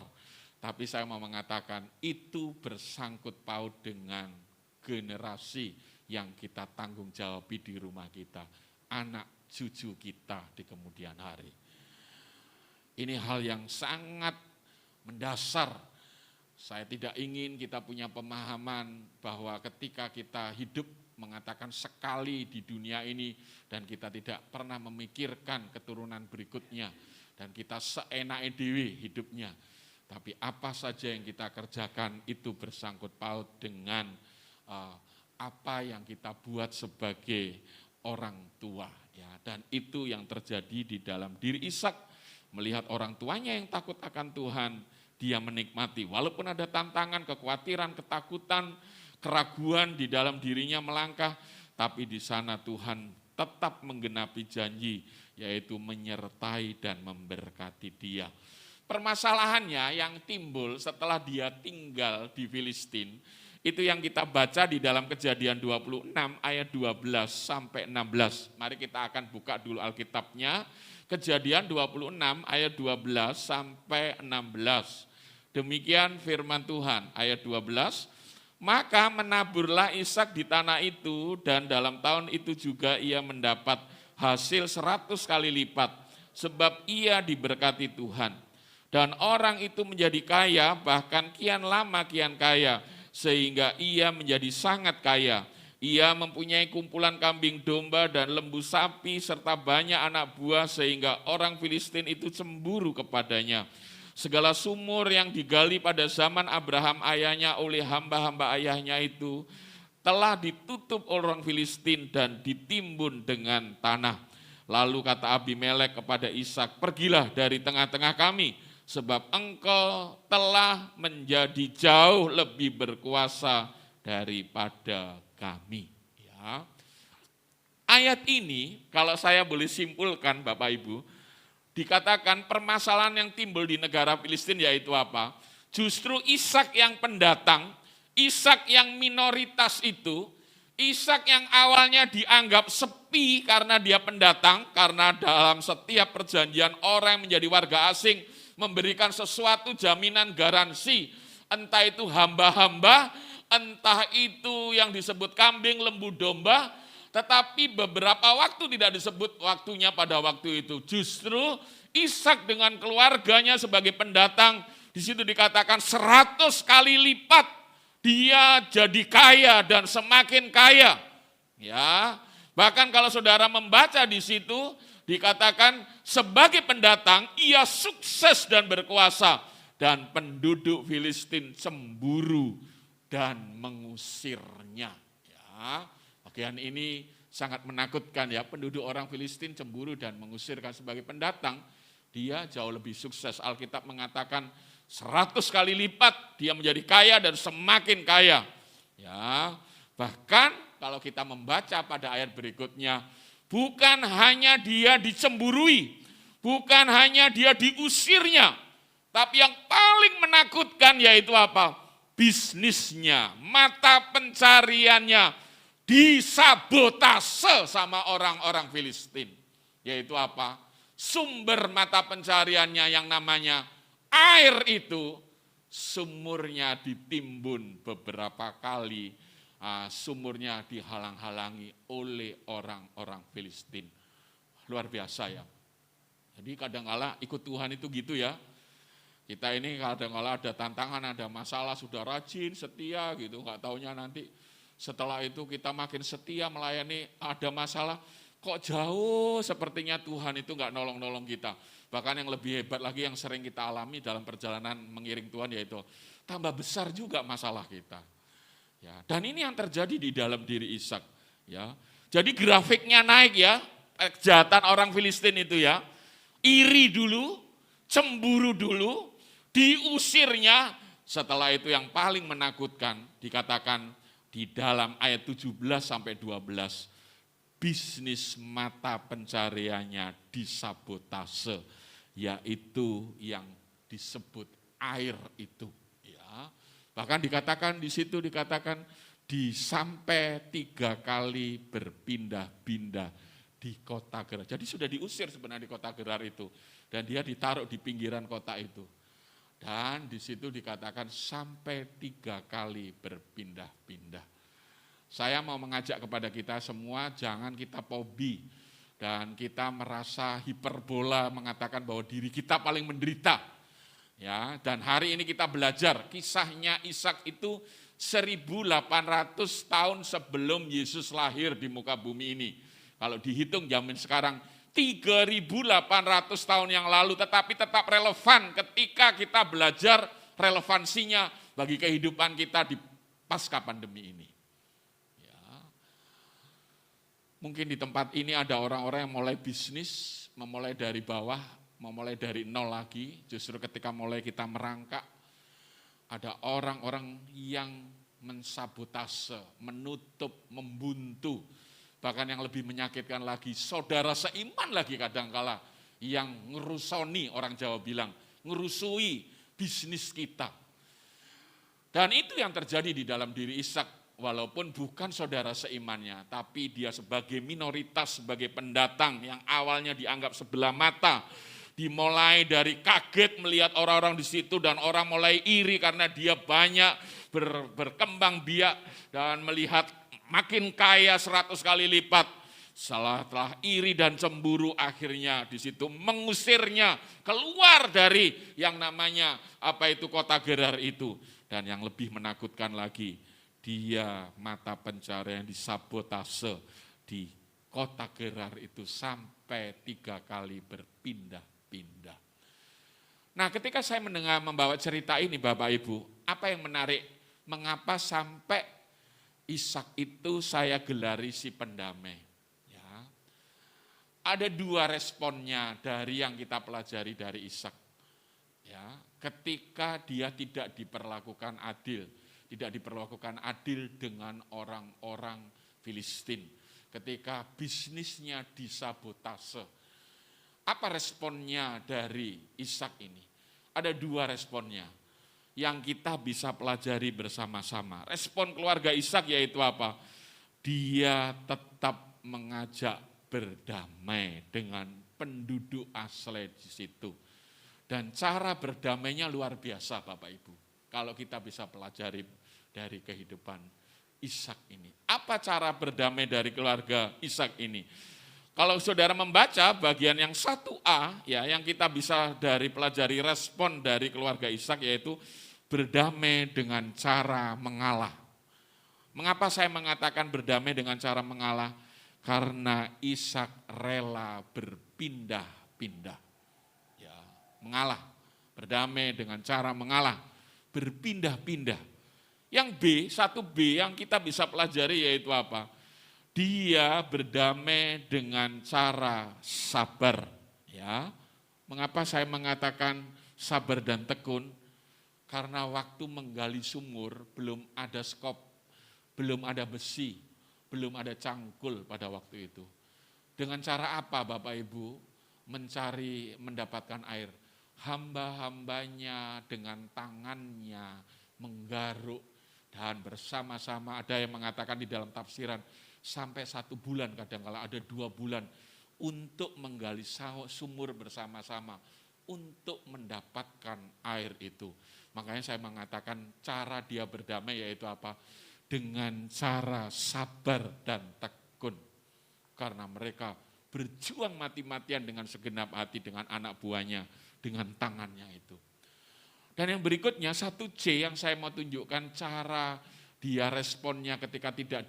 tapi saya mau mengatakan itu bersangkut paut dengan generasi yang kita tanggung jawabi di rumah kita. Anak cucu kita di kemudian hari. Ini hal yang sangat mendasar. Saya tidak ingin kita punya pemahaman bahwa ketika kita hidup mengatakan sekali di dunia ini dan kita tidak pernah memikirkan keturunan berikutnya dan kita seenake dhewe hidupnya. Tapi apa saja yang kita kerjakan itu bersangkut paut dengan apa yang kita buat sebagai orang tua. Ya, dan itu yang terjadi di dalam diri Ishak. Melihat orang tuanya yang takut akan Tuhan, dia menikmati. Walaupun ada tantangan, kekhawatiran, ketakutan, keraguan di dalam dirinya melangkah, tapi di sana Tuhan tetap menggenapi janji, yaitu menyertai dan memberkati dia. Permasalahannya yang timbul setelah dia tinggal di Filistin, itu yang kita baca di dalam Kejadian 26 ayat 12 sampai 16. Mari kita akan buka dulu Alkitabnya. Kejadian 26 ayat 12 sampai 16. Demikian firman Tuhan, ayat 12. Maka menaburlah Ishak di tanah itu dan dalam tahun itu juga ia mendapat hasil 100 kali lipat. Sebab ia diberkati Tuhan. Dan orang itu menjadi kaya, bahkan kian lama kian kaya, sehingga ia menjadi sangat kaya. Ia mempunyai kumpulan kambing domba dan lembu sapi serta banyak anak buah sehingga orang Filistin itu cemburu kepadanya. Segala sumur yang digali pada zaman Abraham ayahnya oleh hamba-hamba ayahnya itu telah ditutup orang Filistin dan ditimbun dengan tanah. Lalu kata Abimelek kepada Ishak, pergilah dari tengah-tengah kami, sebab engkau telah menjadi jauh lebih berkuasa daripada kami. Ya. Ayat ini kalau saya boleh simpulkan Bapak Ibu, dikatakan permasalahan yang timbul di negara Filistin yaitu apa? Justru Ishak yang pendatang, Ishak yang minoritas itu, Ishak yang awalnya dianggap sepi karena dia pendatang, karena dalam setiap perjanjian orang yang menjadi warga asing memberikan sesuatu jaminan garansi, entah itu hamba-hamba, entah itu yang disebut kambing, lembu, domba, tetapi beberapa waktu tidak disebut waktunya pada waktu itu. Justru Ishak dengan keluarganya sebagai pendatang, di situ dikatakan 100 kali lipat dia jadi kaya dan semakin kaya. Ya, bahkan kalau saudara membaca di situ, dikatakan sebagai pendatang ia sukses dan berkuasa dan penduduk Filistin cemburu dan mengusirnya. Ya, bagian ini sangat menakutkan ya, penduduk orang Filistin cemburu dan mengusirkan sebagai pendatang, dia jauh lebih sukses. Alkitab mengatakan 100 kali lipat dia menjadi kaya dan semakin kaya. Ya, bahkan kalau kita membaca pada ayat berikutnya, bukan hanya dia dicemburui, bukan hanya dia diusirnya, tapi yang paling menakutkan yaitu apa? bisnisnya, mata pencariannya disabotase sama orang-orang Filistin. Yaitu apa? Sumber mata pencariannya yang namanya air itu, sumurnya ditimbun beberapa kali, sumurnya dihalang-halangi oleh orang-orang Filistin. Luar biasa ya. Jadi kadang-kala ikut Tuhan itu gitu ya. Kita ini kadang-kala ada tantangan, ada masalah, sudah rajin, setia gitu. Nggak taunya nanti setelah itu kita makin setia melayani, ada masalah. Kok jauh sepertinya Tuhan itu nggak nolong-nolong kita. Bahkan yang lebih hebat lagi yang sering kita alami dalam perjalanan mengiring Tuhan yaitu tambah besar juga masalah kita. Ya, dan ini yang terjadi di dalam diri Ishak. Ya, jadi grafiknya naik ya, kejahatan orang Filistin itu ya. Iri dulu, cemburu dulu, diusirnya. Setelah itu yang paling menakutkan dikatakan di dalam ayat 17 sampai 12. Bisnis mata pencariannya disabotase, yaitu yang disebut air itu. Ya, bahkan dikatakan di situ dikatakan sampai 3 kali berpindah-pindah di kota Gerar. Jadi sudah diusir sebenarnya di kota Gerar itu, dan dia ditaruh di pinggiran kota itu. Dan di situ dikatakan sampai 3 kali berpindah-pindah. Saya mau mengajak kepada kita semua, jangan kita fobi dan kita merasa hiperbola mengatakan bahwa diri kita paling menderita. Ya, dan hari ini kita belajar kisahnya Ishak itu 1800 tahun sebelum Yesus lahir di muka bumi ini. Kalau dihitung zaman sekarang 3.800 tahun yang lalu, tetapi tetap relevan ketika kita belajar relevansinya bagi kehidupan kita di pasca pandemi ini. Mungkin di tempat ini ada orang-orang yang mulai bisnis, memulai dari bawah, memulai dari nol lagi. Justru ketika mulai kita merangkak, ada orang-orang yang mensabotase, menutup, membuntu. Bahkan yang lebih menyakitkan lagi, saudara seiman lagi kadangkala yang ngerusoni, orang Jawa bilang, ngerusui bisnis kita. Dan itu yang terjadi di dalam diri Ishak. Walaupun bukan saudara seimannya, tapi dia sebagai minoritas, sebagai pendatang yang awalnya dianggap sebelah mata, dimulai dari kaget melihat orang-orang di situ dan orang mulai iri karena dia banyak berkembang biak dan melihat makin kaya 100 kali lipat. Setelah iri dan cemburu akhirnya di situ mengusirnya keluar dari yang namanya kota Gerar itu. Dan yang lebih menakutkan lagi, dia mata pencarian disabotase di kota Gerar itu sampai 3 kali berpindah-pindah. Nah, ketika saya mendengar membawa cerita ini Bapak Ibu, apa yang menarik? Mengapa sampai Ishak itu saya gelari si pendamai? Ya. Ada 2 responnya dari yang kita pelajari dari Ishak. Ya, ketika dia tidak diperlakukan adil. Tidak diperlakukan adil dengan orang-orang Filistin. Ketika bisnisnya disabotase. Apa responnya dari Ishak ini? Ada 2 responnya yang kita bisa pelajari bersama-sama. Respon keluarga Ishak yaitu apa? Dia tetap mengajak berdamai dengan penduduk asli di situ. Dan cara berdamainya luar biasa Bapak Ibu. Kalau kita bisa pelajari dari kehidupan Ishak ini. Apa cara berdamai dari keluarga Ishak ini? Kalau saudara membaca bagian yang 1A, ya, yang kita bisa dari pelajari respon dari keluarga Ishak yaitu berdamai dengan cara mengalah. Mengapa saya mengatakan berdamai dengan cara mengalah? Karena Ishak rela berpindah-pindah. Ya, mengalah, berdamai dengan cara mengalah. Berpindah-pindah. Yang B, 1B yang kita bisa pelajari yaitu apa? Dia berdamai dengan cara sabar. Ya, mengapa saya mengatakan sabar dan tekun? Karena waktu menggali sumur belum ada skop, belum ada besi, belum ada cangkul pada waktu itu. Dengan cara apa Bapak Ibu mendapatkan air? Hamba-hambanya dengan tangannya menggaruk, dan bersama-sama. Ada yang mengatakan di dalam tafsiran sampai 1 bulan, kadang-kala ada 2 bulan untuk menggali sumur bersama-sama untuk mendapatkan air itu. Makanya saya mengatakan cara dia berdamai yaitu apa? Dengan cara sabar dan tekun. Karena mereka berjuang mati-matian dengan segenap hati dengan anak buahnya, dengan tangannya itu. Dan yang berikutnya 1C yang saya mau tunjukkan cara dia responnya ketika tidak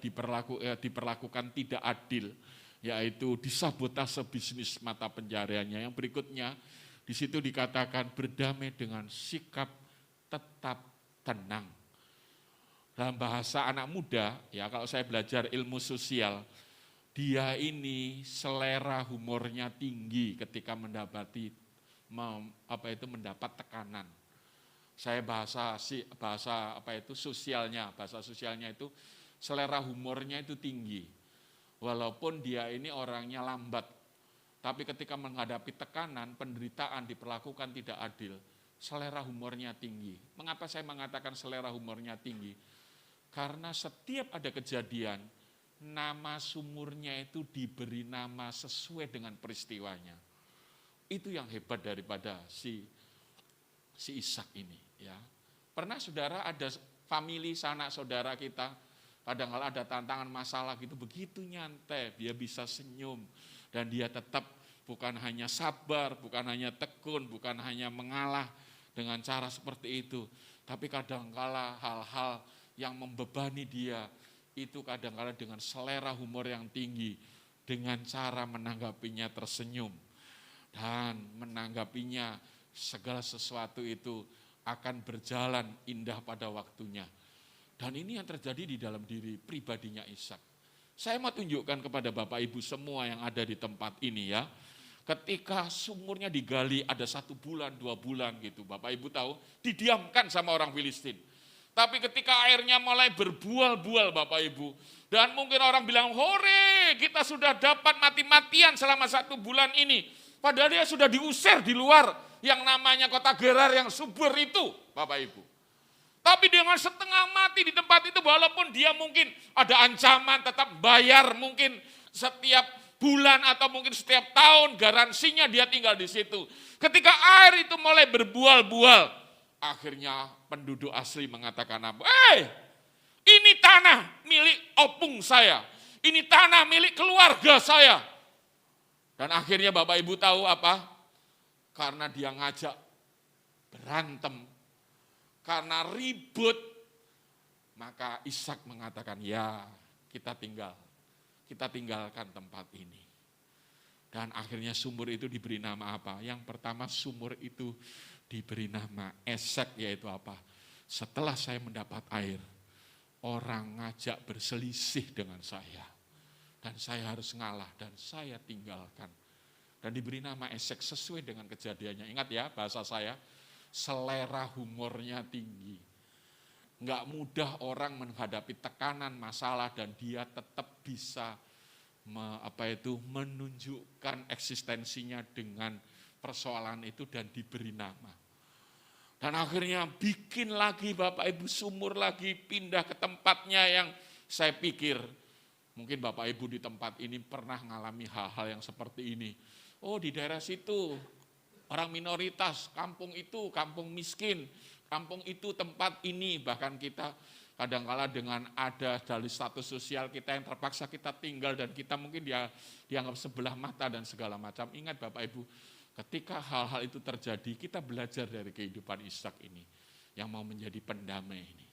diperlakukan tidak adil, yaitu disabotase bisnis mata pencahariannya. Yang berikutnya di situ dikatakan berdamai dengan sikap tetap tenang. Dalam bahasa anak muda, ya kalau saya belajar ilmu sosial, dia ini selera humornya tinggi ketika mendapat tekanan. Saya bahasa sosialnya itu selera humornya itu tinggi. Walaupun dia ini orangnya lambat, tapi ketika menghadapi tekanan, penderitaan, diperlakukan tidak adil, selera humornya tinggi. Mengapa saya mengatakan selera humornya tinggi? Karena setiap ada kejadian, nama sumurnya itu diberi nama sesuai dengan peristiwanya. Itu yang hebat daripada si Ishak ini. Ya, pernah saudara ada famili sanak saudara kita, kadang-kadang ada tantangan masalah gitu, begitu nyantai, dia bisa senyum, dan dia tetap bukan hanya sabar, bukan hanya tekun, bukan hanya mengalah dengan cara seperti itu, tapi kadang-kala hal-hal yang membebani dia, itu kadang-kala dengan selera humor yang tinggi, dengan cara menanggapinya tersenyum, dan menanggapinya segala sesuatu itu akan berjalan indah pada waktunya. Dan ini yang terjadi di dalam diri pribadinya Ishak. Saya mau tunjukkan kepada Bapak Ibu semua yang ada di tempat ini ya. Ketika sumurnya digali ada 1 bulan, 2 bulan gitu. Bapak Ibu tahu, didiamkan sama orang Filistin. Tapi ketika airnya mulai berbual-bual Bapak Ibu. Dan mungkin orang bilang, hore kita sudah dapat mati-matian selama 1 bulan ini. Padahal dia sudah diusir di luar yang namanya kota Gerar yang subur itu, Bapak Ibu. Tapi dengan setengah mati di tempat itu, walaupun dia mungkin ada ancaman tetap bayar mungkin setiap bulan atau mungkin setiap tahun, garansinya dia tinggal di situ. Ketika air itu mulai berbual-bual, akhirnya penduduk asli mengatakan apa? Ini tanah milik opung saya, ini tanah milik keluarga saya. Dan akhirnya Bapak Ibu tahu apa? Karena dia ngajak berantem, karena ribut, maka Ishak mengatakan, ya kita tinggalkan tempat ini. Dan akhirnya sumur itu diberi nama apa? Yang pertama sumur itu diberi nama Esek, yaitu apa? Setelah saya mendapat air, orang ngajak berselisih dengan saya. Dan saya harus ngalah dan saya tinggalkan. Dan diberi nama Esek sesuai dengan kejadiannya. Ingat ya bahasa saya, selera humornya tinggi. Enggak mudah orang menghadapi tekanan, masalah, dan dia tetap bisa menunjukkan eksistensinya dengan persoalan itu dan diberi nama. Dan akhirnya bikin lagi Bapak Ibu sumur lagi, pindah ke tempatnya yang saya pikir, mungkin Bapak Ibu di tempat ini pernah mengalami hal-hal yang seperti ini. Oh di daerah situ orang minoritas, kampung itu kampung miskin, kampung itu tempat ini, bahkan kita kadang-kala dengan ada dari status sosial kita yang terpaksa kita tinggal dan kita mungkin dianggap sebelah mata dan segala macam. Ingat Bapak Ibu, ketika hal-hal itu terjadi kita belajar dari kehidupan Ishak ini yang mau menjadi pendamai ini.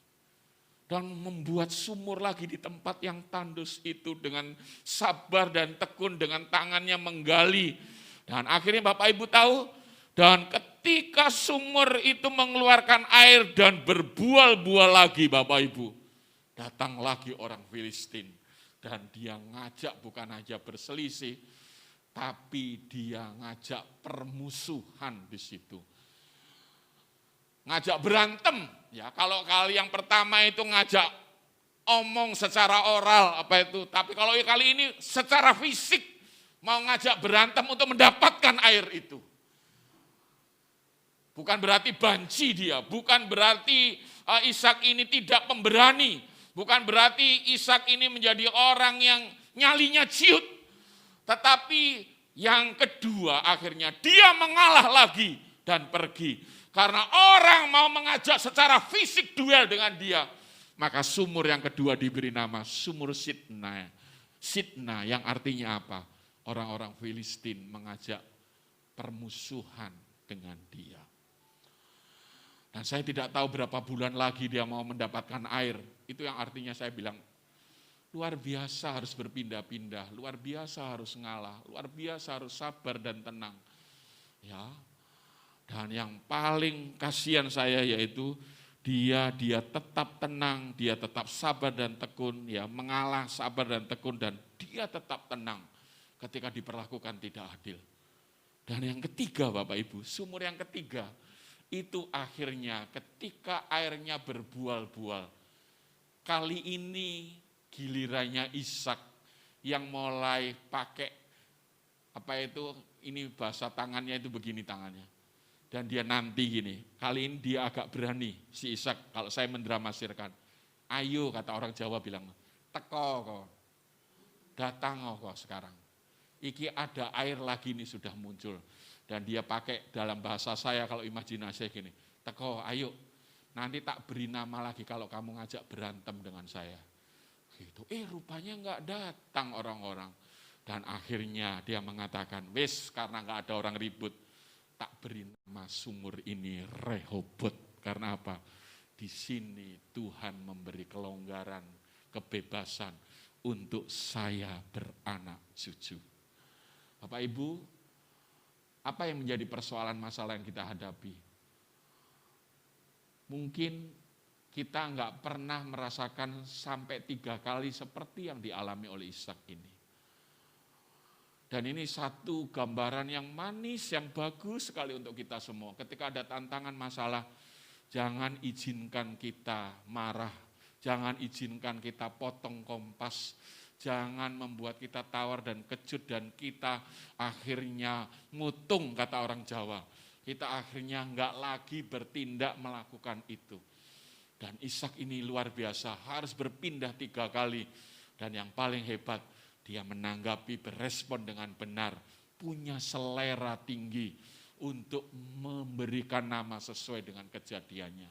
Dan membuat sumur lagi di tempat yang tandus itu dengan sabar dan tekun, dengan tangannya menggali. Dan akhirnya Bapak Ibu tahu, dan ketika sumur itu mengeluarkan air dan berbual-bual lagi Bapak Ibu, datang lagi orang Filistin. Dan dia ngajak bukan aja berselisih, tapi dia ngajak permusuhan di situ. Ngajak berantem, ya kalau kali yang pertama itu ngajak omong secara oral tapi kalau kali ini secara fisik. Mau ngajak berantem untuk mendapatkan air itu. Bukan berarti banci dia, bukan berarti Ishak ini tidak pemberani, bukan berarti Ishak ini menjadi orang yang nyalinya ciut. Tetapi yang kedua akhirnya dia mengalah lagi dan pergi. Karena orang mau mengajak secara fisik duel dengan dia. Maka sumur yang kedua diberi nama sumur Sitna. Sitna yang artinya apa? Orang-orang Filistin mengajak permusuhan dengan dia. Dan saya tidak tahu berapa bulan lagi dia mau mendapatkan air. Itu yang artinya saya bilang, luar biasa harus berpindah-pindah, luar biasa harus ngalah, luar biasa harus sabar dan tenang. Ya. Dan yang paling kasihan saya yaitu dia tetap tenang, dia tetap sabar dan tekun, ya mengalah, sabar dan tekun, dan dia tetap tenang ketika diperlakukan tidak adil. Dan yang ketiga Bapak Ibu, sumur yang ketiga, itu akhirnya ketika airnya berbual-bual, kali ini gilirannya Ishak yang mulai pakai, ini bahasa tangannya itu begini tangannya. Dan dia nanti gini, kali ini dia agak berani, si Ishak, kalau saya mendramasirkan. Ayo, kata orang Jawa bilang, teko kok, datang kok sekarang. Iki ada air lagi nih sudah muncul. Dan dia pakai dalam bahasa saya kalau imajinasi gini, teko ayo, nanti tak beri nama lagi kalau kamu ngajak berantem dengan saya. Gitu. Rupanya enggak datang orang-orang. Dan akhirnya dia mengatakan, wis karena enggak ada orang ribut, tak beri nama sumur ini Rehobot. Karena apa? Di sini Tuhan memberi kelonggaran, kebebasan untuk saya beranak cucu. Bapak Ibu, apa yang menjadi persoalan masalah yang kita hadapi? Mungkin kita enggak pernah merasakan sampai 3 kali seperti yang dialami oleh Ishak ini. Dan ini satu gambaran yang manis, yang bagus sekali untuk kita semua. Ketika ada tantangan masalah, jangan izinkan kita marah, jangan izinkan kita potong kompas, jangan membuat kita tawar dan kejut dan kita akhirnya ngutung kata orang Jawa. Kita akhirnya enggak lagi bertindak melakukan itu. Dan Ishak ini luar biasa, harus berpindah 3 kali. Dan yang paling hebat, dia menanggapi, berespon dengan benar, punya selera tinggi untuk memberikan nama sesuai dengan kejadiannya.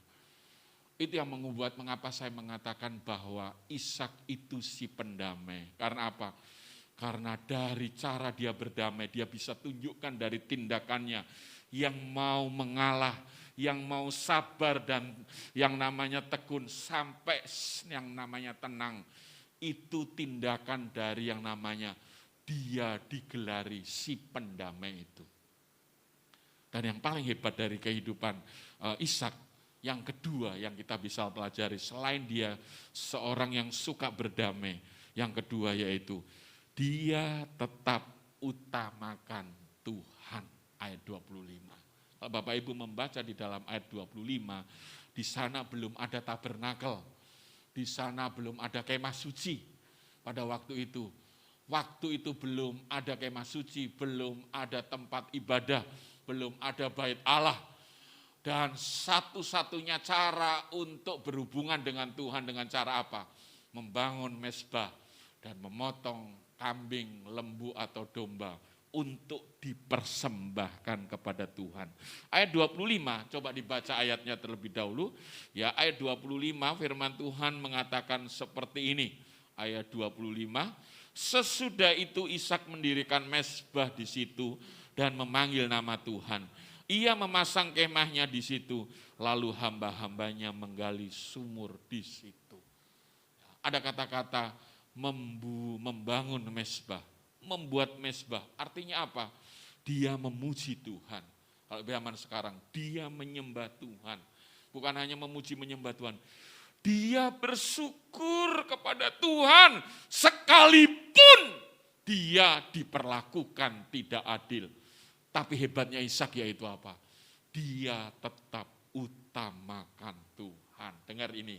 Itu yang membuat mengapa saya mengatakan bahwa Ishak itu si pendamai. Karena apa? Karena dari cara dia berdamai, dia bisa tunjukkan dari tindakannya yang mau mengalah, yang mau sabar dan yang namanya tekun sampai yang namanya tenang. Itu tindakan dari yang namanya dia digelari si pendamai itu. Dan yang paling hebat dari kehidupan Ishak, yang kedua yang kita bisa pelajari, selain dia seorang yang suka berdamai, yang kedua yaitu dia tetap utamakan Tuhan, ayat 25. Kalau Bapak Ibu membaca di dalam ayat 25, di sana belum ada tabernakel, di sana belum ada kemah suci pada waktu itu. Waktu itu belum ada kemah suci, belum ada tempat ibadah, belum ada bait Allah. Dan satu-satunya cara untuk berhubungan dengan Tuhan dengan cara apa? Membangun mezbah dan memotong kambing, lembu atau domba untuk dipersembahkan kepada Tuhan. Ayat 25, coba dibaca ayatnya terlebih dahulu. Ya, ayat 25 firman Tuhan mengatakan seperti ini. Ayat 25, sesudah itu Ishak mendirikan mezbah di situ dan memanggil nama Tuhan. Ia memasang kemahnya di situ, lalu hamba-hambanya menggali sumur di situ. Ada kata-kata membangun mezbah, membuat mezbah. Artinya apa? Dia memuji Tuhan. Kalau zaman sekarang, dia menyembah Tuhan. Bukan hanya memuji menyembah Tuhan. Dia bersyukur kepada Tuhan sekalipun dia diperlakukan tidak adil. Tapi hebatnya Ishak yaitu apa? Dia tetap utamakan Tuhan. Dengar ini.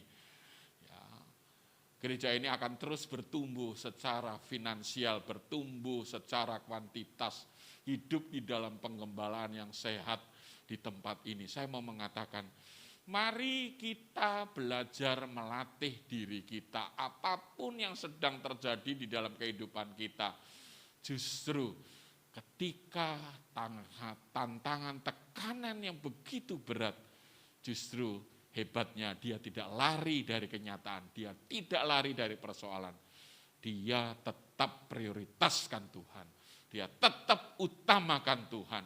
Ya, gereja ini akan terus bertumbuh secara finansial, bertumbuh secara kuantitas, hidup di dalam penggembalaan yang sehat, di tempat ini. Saya mau mengatakan, mari kita belajar melatih diri kita. Apapun yang sedang terjadi di dalam kehidupan kita, justru ketika tantangan, tekanan yang begitu berat, justru hebatnya dia tidak lari dari kenyataan, dia tidak lari dari persoalan. Dia tetap prioritaskan Tuhan, dia tetap utamakan Tuhan.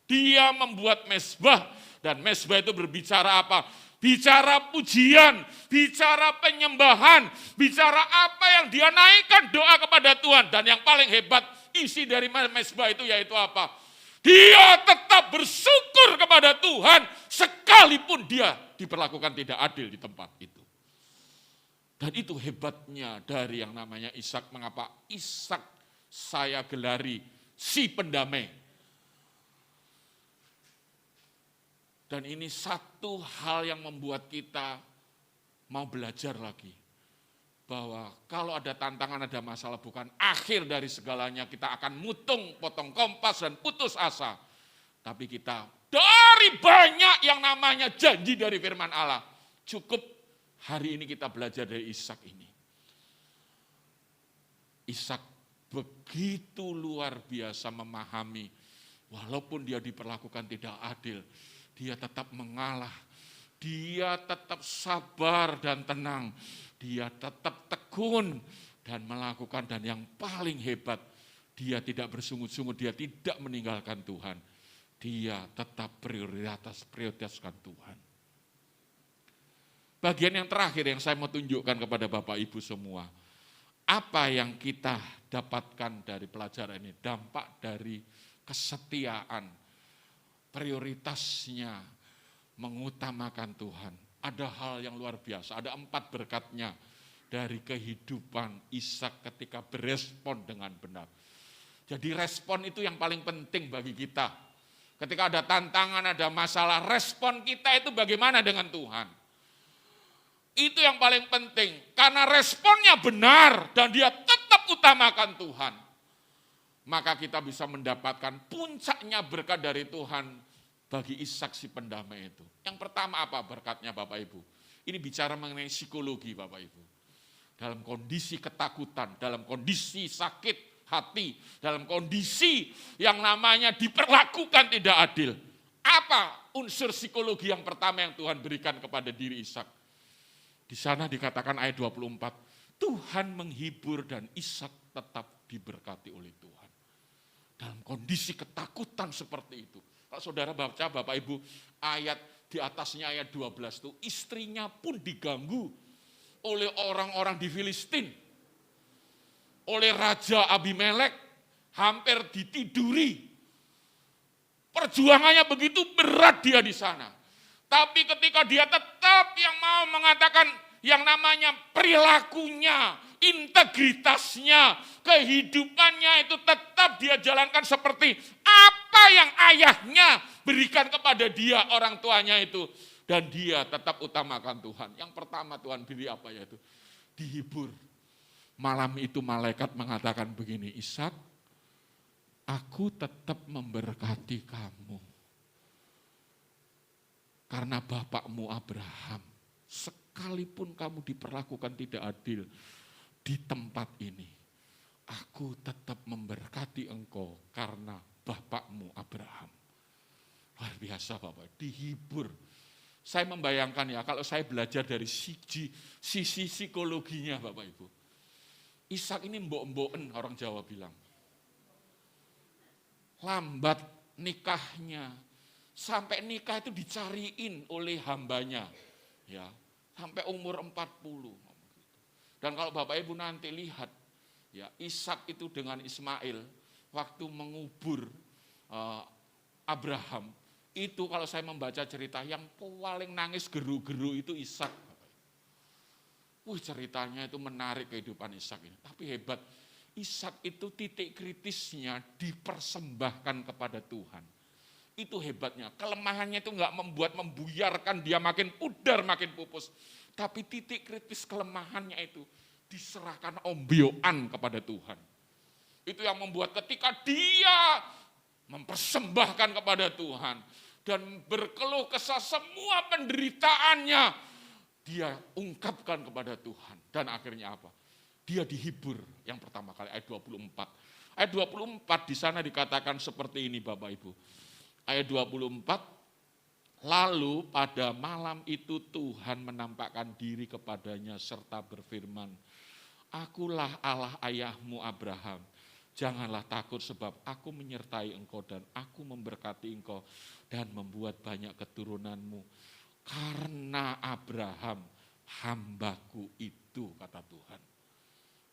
Dia membuat mezbah, dan mezbah itu berbicara apa? Bicara pujian, bicara penyembahan, bicara apa yang dia naikkan doa kepada Tuhan. Dan yang paling hebat, isi dari mezbah itu yaitu apa? Dia tetap bersyukur kepada Tuhan sekalipun dia diperlakukan tidak adil di tempat itu. Dan itu hebatnya dari yang namanya Ishak. Mengapa Ishak saya gelari si pendamai? Dan ini satu hal yang membuat kita mau belajar lagi. Bahwa kalau ada tantangan, ada masalah, bukan akhir dari segalanya. Kita akan mutung, potong kompas, dan putus asa. Tapi kita dari banyak yang namanya janji dari firman Allah. Cukup hari ini kita belajar dari Ishak ini. Ishak begitu luar biasa memahami. Walaupun dia diperlakukan tidak adil, dia tetap mengalah, dia tetap sabar dan tenang, dia tetap tekun dan melakukan, dan yang paling hebat, dia tidak bersungut-sungut, dia tidak meninggalkan Tuhan, dia tetap prioritaskan Tuhan. Bagian yang terakhir yang saya mau tunjukkan kepada Bapak Ibu semua, apa yang kita dapatkan dari pelajaran ini, dampak dari kesetiaan, prioritasnya mengutamakan Tuhan. Ada hal yang luar biasa, ada 4 berkatnya dari kehidupan Ishak ketika berespon dengan benar. Jadi respon itu yang paling penting bagi kita. Ketika ada tantangan, ada masalah, respon kita itu bagaimana dengan Tuhan. Itu yang paling penting, karena responnya benar dan dia tetap utamakan Tuhan. Maka kita bisa mendapatkan puncaknya berkat dari Tuhan bagi Ishak si pendamai itu. Yang pertama apa berkatnya Bapak Ibu? Ini bicara mengenai psikologi Bapak Ibu. Dalam kondisi ketakutan, dalam kondisi sakit hati, dalam kondisi yang namanya diperlakukan tidak adil. Apa unsur psikologi yang pertama yang Tuhan berikan kepada diri Ishak? Di sana dikatakan ayat 24, Tuhan menghibur dan Ishak tetap diberkati oleh Tuhan. Dalam kondisi ketakutan seperti itu. Kalau saudara baca Bapak Ibu ayat di atasnya ayat 12 itu, istrinya pun diganggu oleh orang-orang di Filistin. Oleh Raja Abimelek, hampir ditiduri. Perjuangannya begitu berat dia di sana. Tapi ketika dia tetap yang mau mengatakan yang namanya perilakunya, integritasnya, kehidupannya itu tetap dia jalankan seperti apa yang ayahnya berikan kepada dia, orang tuanya itu. Dan dia tetap utamakan Tuhan. Yang pertama Tuhan beri apa ya itu? Dihibur. Malam itu malaikat mengatakan begini, Ishak, aku tetap memberkati kamu. Karena bapakmu Abraham, sekalipun kamu diperlakukan tidak adil di tempat ini, aku tetap memberkati engkau karena bapakmu Abraham. Luar biasa Bapak, dihibur. Saya membayangkan ya, kalau saya belajar dari sisi psikologinya Bapak Ibu. Ishak ini mbok-mboken orang Jawa bilang. Lambat nikahnya, sampai nikah itu dicariin oleh hambanya. Ya, sampai umur 40. Dan kalau Bapak Ibu nanti lihat, ya Ishak itu dengan Ismail, waktu mengubur Abraham, itu kalau saya membaca cerita, yang paling nangis geru-geru itu Ishak. Ceritanya itu menarik kehidupan Ishak ini. Tapi hebat, Ishak itu titik kritisnya dipersembahkan kepada Tuhan. Itu hebatnya, kelemahannya itu enggak membuyarkan dia makin pudar, makin pupus. Tapi titik kritis kelemahannya itu diserahkan ombyoan kepada Tuhan. Itu yang membuat ketika dia mempersembahkan kepada Tuhan, dan berkeluh kesah semua penderitaannya. Dia ungkapkan kepada Tuhan. Dan akhirnya apa? Dia dihibur yang pertama kali, ayat 24. Ayat 24 di sana dikatakan seperti ini Bapak Ibu. Ayat 24, lalu pada malam itu Tuhan menampakkan diri kepadanya serta berfirman, Akulah Allah ayahmu Abraham. Janganlah takut sebab aku menyertai engkau dan aku memberkati engkau dan membuat banyak keturunanmu. Karena Abraham hambaku itu, kata Tuhan.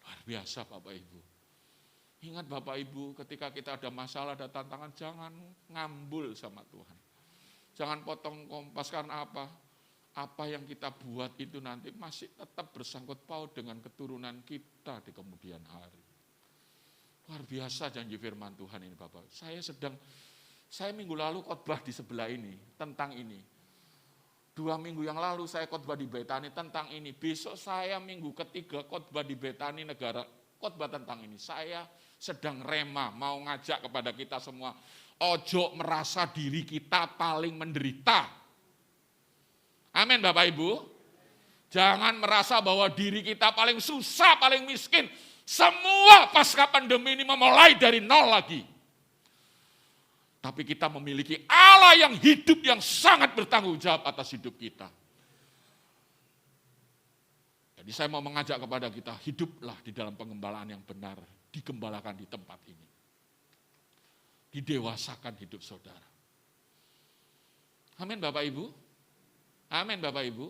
Luar biasa Bapak Ibu. Ingat Bapak Ibu, ketika kita ada masalah, ada tantangan, jangan ngambul sama Tuhan. Jangan potong kompas, karena apa? Apa yang kita buat itu nanti masih tetap bersangkut paut dengan keturunan kita di kemudian hari. Luar biasa janji firman Tuhan ini Bapak. Saya minggu lalu khotbah di sebelah ini, tentang ini. 2 minggu yang lalu saya khotbah di Betani tentang ini. Besok saya minggu ketiga khotbah di Betani Negara, khotbah tentang ini. Saya sedang rema, mau ngajak kepada kita semua. Ojo merasa diri kita paling menderita. Amin Bapak Ibu. Jangan merasa bahwa diri kita paling susah, paling miskin. Semua pasca pandemi ini memulai dari nol lagi. Tapi kita memiliki Allah yang hidup, yang sangat bertanggung jawab atas hidup kita. Jadi saya mau mengajak kepada kita, hiduplah di dalam pengembalaan yang benar. Digembalakan di tempat ini. Didewasakan hidup saudara. Amin Bapak Ibu. Amin Bapak Ibu.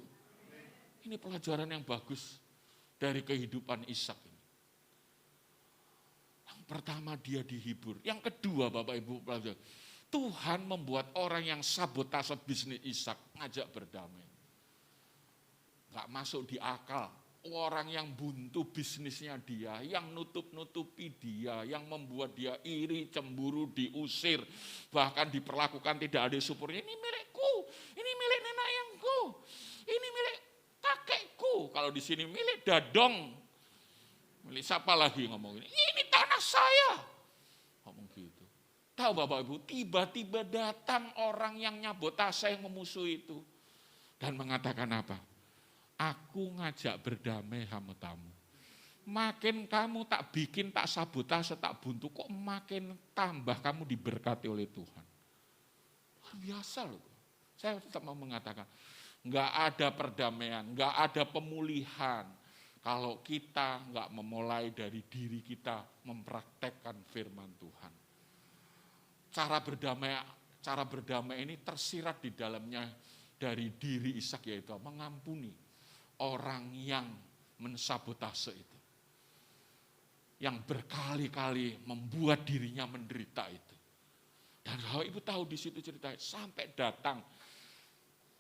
Ini pelajaran yang bagus dari kehidupan Ishak ini. Yang pertama dia dihibur. Yang kedua Bapak Ibu pelajaran. Tuhan membuat orang yang sabotase bisnis Ishak ngajak berdamai. Gak masuk di akal. Orang yang buntu bisnisnya dia, yang nutup-nutupi dia, yang membuat dia iri, cemburu, diusir, bahkan diperlakukan tidak adil syukurnya. Ini milikku, ini milik nenek moyangku, ini milik kakekku. Kalau di sini milik Dadong, milik siapa lagi ngomong ini tanah saya. Ngomong gitu. Tahu Bapak Ibu, tiba-tiba datang orang yang nyabotase, yang memusuhi itu. Dan mengatakan apa? Aku ngajak berdamai sama kamu. Makin kamu tak bikin, tak sabotase, tak buntu, kok makin tambah kamu diberkati oleh Tuhan. Luar biasa loh. Saya tetap mau mengatakan, enggak ada perdamaian, enggak ada pemulihan. Kalau kita enggak memulai dari diri kita mempraktekkan firman Tuhan. Cara berdamai ini tersirat di dalamnya dari diri Ishak, yaitu mengampuni orang yang mensabotase itu. Yang berkali-kali membuat dirinya menderita itu. Dan kalau Ibu tahu di situ ceritanya, sampai datang,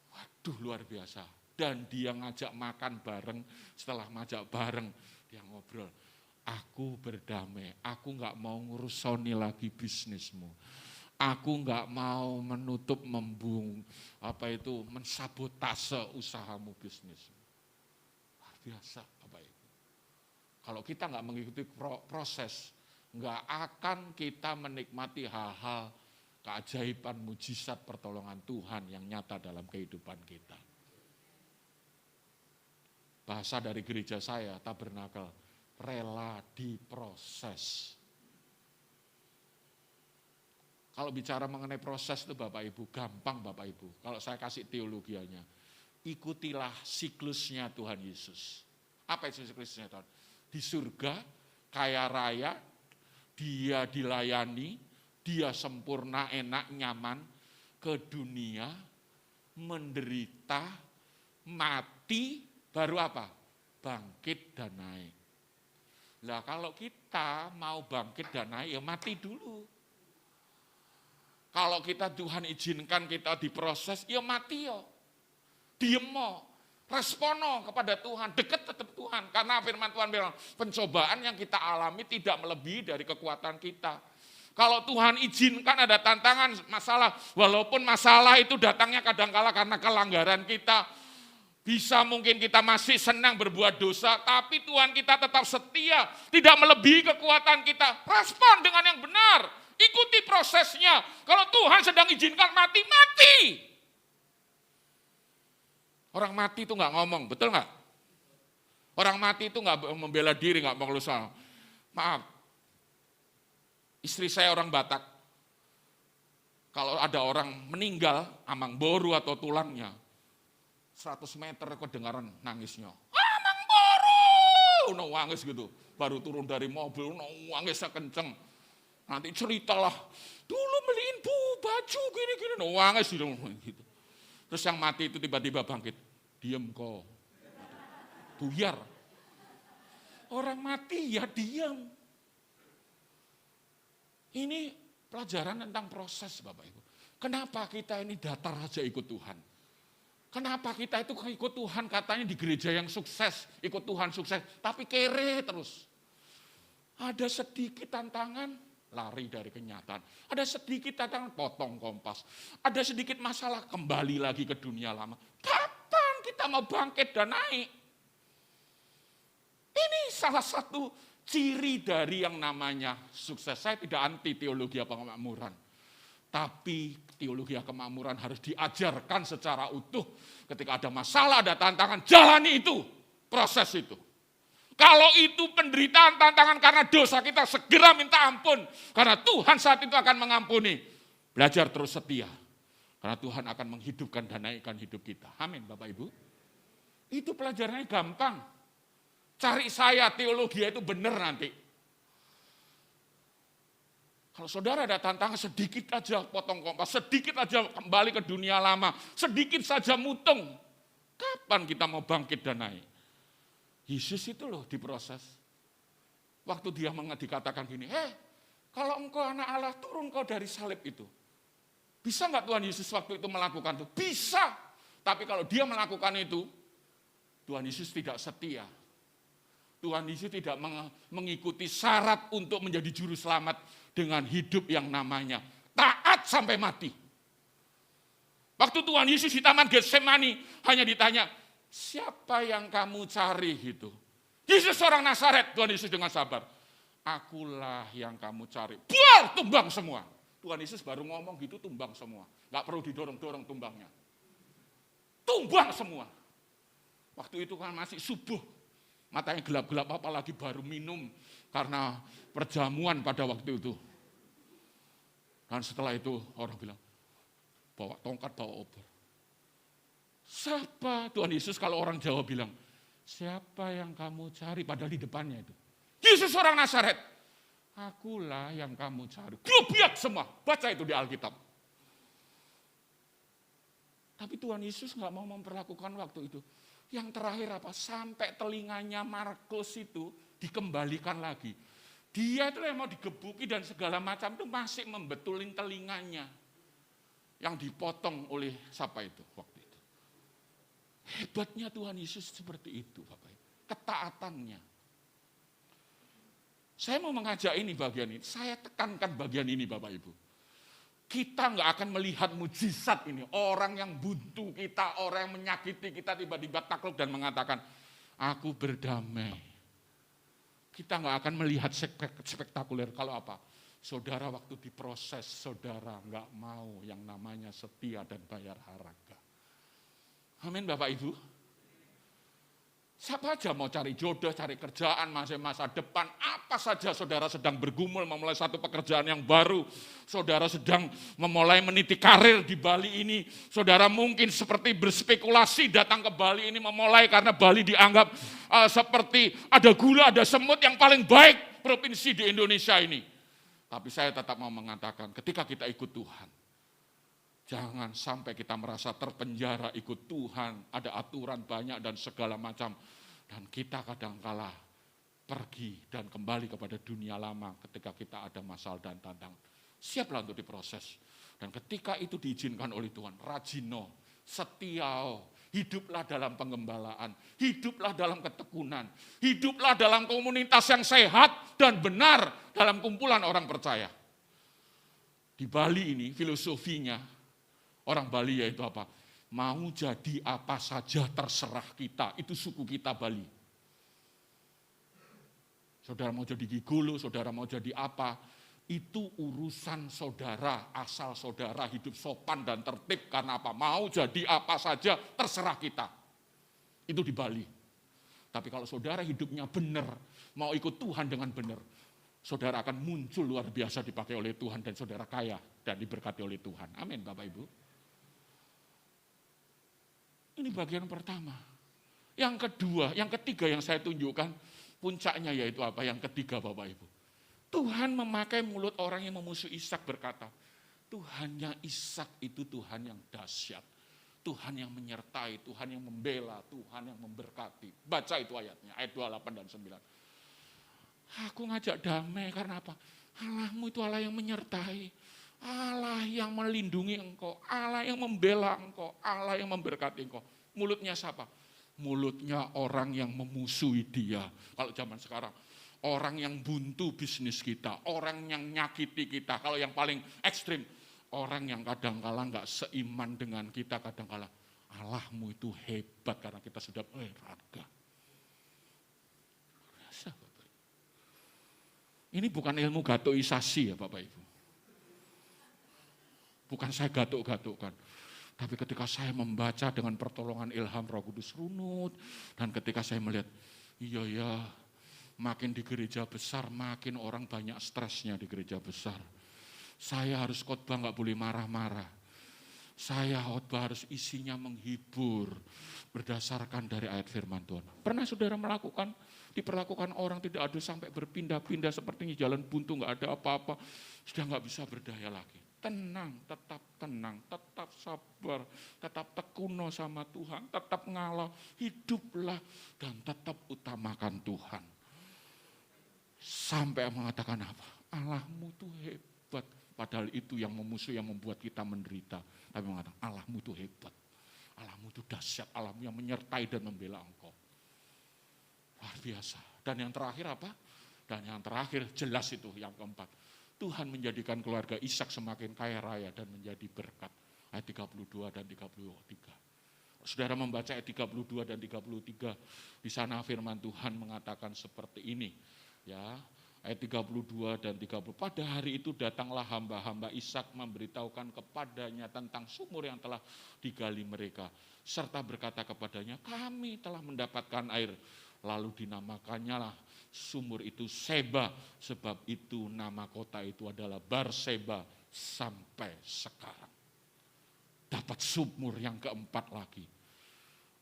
waduh luar biasa. Dan dia ngajak makan bareng, setelah ngajak bareng, dia ngobrol. Aku berdamai, aku gak mau ngurusoni lagi bisnismu. Aku gak mau menutup, mensabotase usahamu, bisnismu. Biasa Bapak Ibu. Kalau kita nggak mengikuti proses, nggak akan kita menikmati hal-hal keajaiban, mujizat, pertolongan Tuhan yang nyata dalam kehidupan kita. Bahasa dari gereja saya, Tabernakel, rela diproses. Kalau bicara mengenai proses itu Bapak Ibu, gampang Bapak Ibu. Kalau saya kasih teologianya. Ikutilah siklusnya Tuhan Yesus. Apa itu siklusnya Tuhan? Di surga, kaya raya, dia dilayani, dia sempurna, enak, nyaman. Ke dunia, menderita, mati, baru apa? Bangkit dan naik. Lah kalau kita mau bangkit dan naik, ya mati dulu. Kalau kita Tuhan izinkan kita diproses, ya mati ya. Diemo, respono kepada Tuhan, dekat tetap Tuhan. Karena firman Tuhan bilang, pencobaan yang kita alami tidak melebihi dari kekuatan kita. Kalau Tuhan izinkan ada tantangan, masalah, walaupun masalah itu datangnya kadangkala karena kelanggaran kita, bisa mungkin kita masih senang berbuat dosa, tapi Tuhan kita tetap setia, tidak melebihi kekuatan kita. Respon dengan yang benar. Ikuti prosesnya. Kalau Tuhan sedang izinkan mati, mati. Orang mati itu nggak ngomong, betul nggak? Orang mati itu nggak membela diri, nggak mau ngeluh. Maaf, istri saya orang Batak. Kalau ada orang meninggal, amang boru atau tulangnya, 100 meter kedengaran nangisnya. Amang boru! Nangis gitu. Baru turun dari mobil, nangisnya kenceng. Nanti ceritalah, dulu beliin baju gini-gini, nangis gitu. Terus yang mati itu tiba-tiba bangkit. Diam kok. Buyar. Orang mati ya diam. Ini pelajaran tentang proses Bapak Ibu. Kenapa kita ini datar aja ikut Tuhan? Kenapa kita itu ikut Tuhan katanya di gereja yang sukses, ikut Tuhan sukses, tapi kere terus. Ada sedikit tantangan, lari dari kenyataan. Ada sedikit tantangan, potong kompas. Ada sedikit masalah, kembali lagi ke dunia lama. Kapan kita mau bangkit dan naik? Ini salah satu ciri dari yang namanya sukses. Saya tidak anti teologi kemakmuran. Tapi teologi kemakmuran harus diajarkan secara utuh. Ketika ada masalah, ada tantangan, jalani itu, proses itu. Kalau itu penderitaan, tantangan karena dosa kita, segera minta ampun. Karena Tuhan saat itu akan mengampuni. Belajar terus setia. Karena Tuhan akan menghidupkan dan naikkan hidup kita. Amin Bapak Ibu. Itu pelajarannya gampang. Cari saya, teologi itu benar nanti. Kalau saudara ada tantangan, sedikit aja potong kompas, sedikit aja kembali ke dunia lama, sedikit saja mutung. Kapan kita mau bangkit dan naik? Yesus itu loh diproses. Waktu dia dikatakan gini, kalau engkau anak Allah, turun kau dari salib itu. Bisa nggak Tuhan Yesus waktu itu melakukan itu? Bisa. Tapi kalau dia melakukan itu, Tuhan Yesus tidak setia. Tuhan Yesus tidak mengikuti syarat untuk menjadi juru selamat dengan hidup yang namanya taat sampai mati. Waktu Tuhan Yesus di Taman Getsemani hanya ditanya, siapa yang kamu cari itu? Yesus orang Nazaret, Tuhan Yesus dengan sabar. Akulah yang kamu cari. Buar, tumbang semua. Tuhan Yesus baru ngomong gitu, tumbang semua. Gak perlu didorong-dorong tumbangnya. Tumbang semua. Waktu itu kan masih subuh. Matanya gelap-gelap, apalagi baru minum karena perjamuan pada waktu itu. Dan setelah itu orang bilang, bawa tongkat, bawa obor. Siapa? Tuhan Yesus kalau orang Jawa bilang, siapa yang kamu cari? Padahal di depannya itu. Yesus orang Nazaret. Akulah yang kamu cari. Gelubiak semua. Baca itu di Alkitab. Tapi Tuhan Yesus gak mau memperlakukan waktu itu. Yang terakhir apa? Sampai telinganya Markus itu dikembalikan lagi. Dia itu yang mau digebuki dan segala macam itu masih membetulin telinganya. Yang dipotong oleh siapa itu waktu itu. Hebatnya Tuhan Yesus seperti itu Bapak Ibu. Ketaatannya. Saya mau mengajak ini bagian ini. Saya tekankan bagian ini Bapak Ibu. Kita nggak akan melihat mujizat ini. Orang yang buntu kita, orang yang menyakiti kita tiba-tiba takluk dan mengatakan, aku berdamai. Kita nggak akan melihat spektakuler. Kalau apa? Saudara waktu diproses, saudara nggak mau yang namanya setia dan bayar harga. Amin Bapak Ibu. Siapa aja mau cari jodoh, cari kerjaan, masa depan, apa saja saudara sedang bergumul memulai satu pekerjaan yang baru, saudara sedang memulai meniti karir di Bali ini, saudara mungkin seperti berspekulasi datang ke Bali ini memulai karena Bali dianggap seperti ada gula, ada semut yang paling baik provinsi di Indonesia ini. Tapi saya tetap mau mengatakan ketika kita ikut Tuhan, jangan sampai kita merasa terpenjara ikut Tuhan, ada aturan banyak dan segala macam. Dan kita kadangkala pergi dan kembali kepada dunia lama ketika kita ada masalah dan tantangan. Siaplah untuk diproses. Dan ketika itu diizinkan oleh Tuhan, rajino, setiao, hiduplah dalam penggembalaan, hiduplah dalam ketekunan, hiduplah dalam komunitas yang sehat dan benar dalam kumpulan orang percaya. Di Bali ini filosofinya, orang Bali yaitu apa? Mau jadi apa saja terserah kita. Itu suku kita Bali. Saudara mau jadi gigolo, saudara mau jadi apa. Itu urusan saudara, asal saudara hidup sopan dan tertib karena apa? Mau jadi apa saja terserah kita. Itu di Bali. Tapi kalau saudara hidupnya benar, mau ikut Tuhan dengan benar, saudara akan muncul luar biasa dipakai oleh Tuhan dan saudara kaya dan diberkati oleh Tuhan. Amin Bapak Ibu. Ini bagian pertama. Yang kedua, yang ketiga yang saya tunjukkan, puncaknya yaitu apa? Yang ketiga Bapak Ibu. Tuhan memakai mulut orang yang memusuhi Ishak berkata, Tuhannya Ishak itu Tuhan yang dahsyat. Tuhan yang menyertai, Tuhan yang membela, Tuhan yang memberkati. Baca itu ayatnya, ayat 28 dan 9. Aku ngajak damai karena apa? Allahmu itu Allah yang menyertai. Allah yang melindungi engkau, Allah yang membela engkau, Allah yang memberkati engkau. Mulutnya siapa? Mulutnya orang yang memusuhi dia. Kalau zaman sekarang, orang yang buntu bisnis kita, orang yang nyakiti kita. Kalau yang paling ekstrim, orang yang kadang-kala nggak seiman dengan kita, kadang-kala Allahmu itu hebat karena kita sudah berharga. Ini bukan ilmu gatoisasi ya Bapak Ibu. Bukan saya gatuk-gatukkan. Tapi ketika saya membaca dengan pertolongan ilham Roh Kudus runut, dan ketika saya melihat, iya ya, makin di gereja besar, makin orang banyak stresnya di gereja besar. Saya harus khotbah nggak boleh marah-marah. Saya khotbah harus isinya menghibur berdasarkan dari ayat firman Tuhan. Pernah saudara diperlakukan orang tidak adil sampai berpindah-pindah sepertinya jalan buntu, nggak ada apa-apa, sudah nggak bisa berdaya lagi. Tenang, tetap sabar, tetap tekuno sama Tuhan, tetap ngalah, hiduplah dan tetap utamakan Tuhan. Sampai mengatakan apa? Allahmu itu hebat. Padahal itu yang memusuh, yang membuat kita menderita. Tapi mengatakan Allahmu itu hebat. Allahmu itu dahsyat. Allahmu yang menyertai dan membela engkau. Luar biasa. Dan yang terakhir apa? Dan yang terakhir jelas itu yang keempat. Tuhan menjadikan keluarga Ishak semakin kaya raya dan menjadi berkat. Ayat 32 dan 33. Saudara membaca ayat 32 dan 33. Di sana firman Tuhan mengatakan seperti ini. Ya, ayat 32 dan 30. Pada hari itu datanglah hamba-hamba Ishak memberitahukan kepadanya tentang sumur yang telah digali mereka. Serta berkata kepadanya, kami telah mendapatkan air. Lalu dinamakannya lah sumur itu Seba. Sebab itu nama kota itu adalah Berseba sampai sekarang. Dapat sumur yang keempat lagi.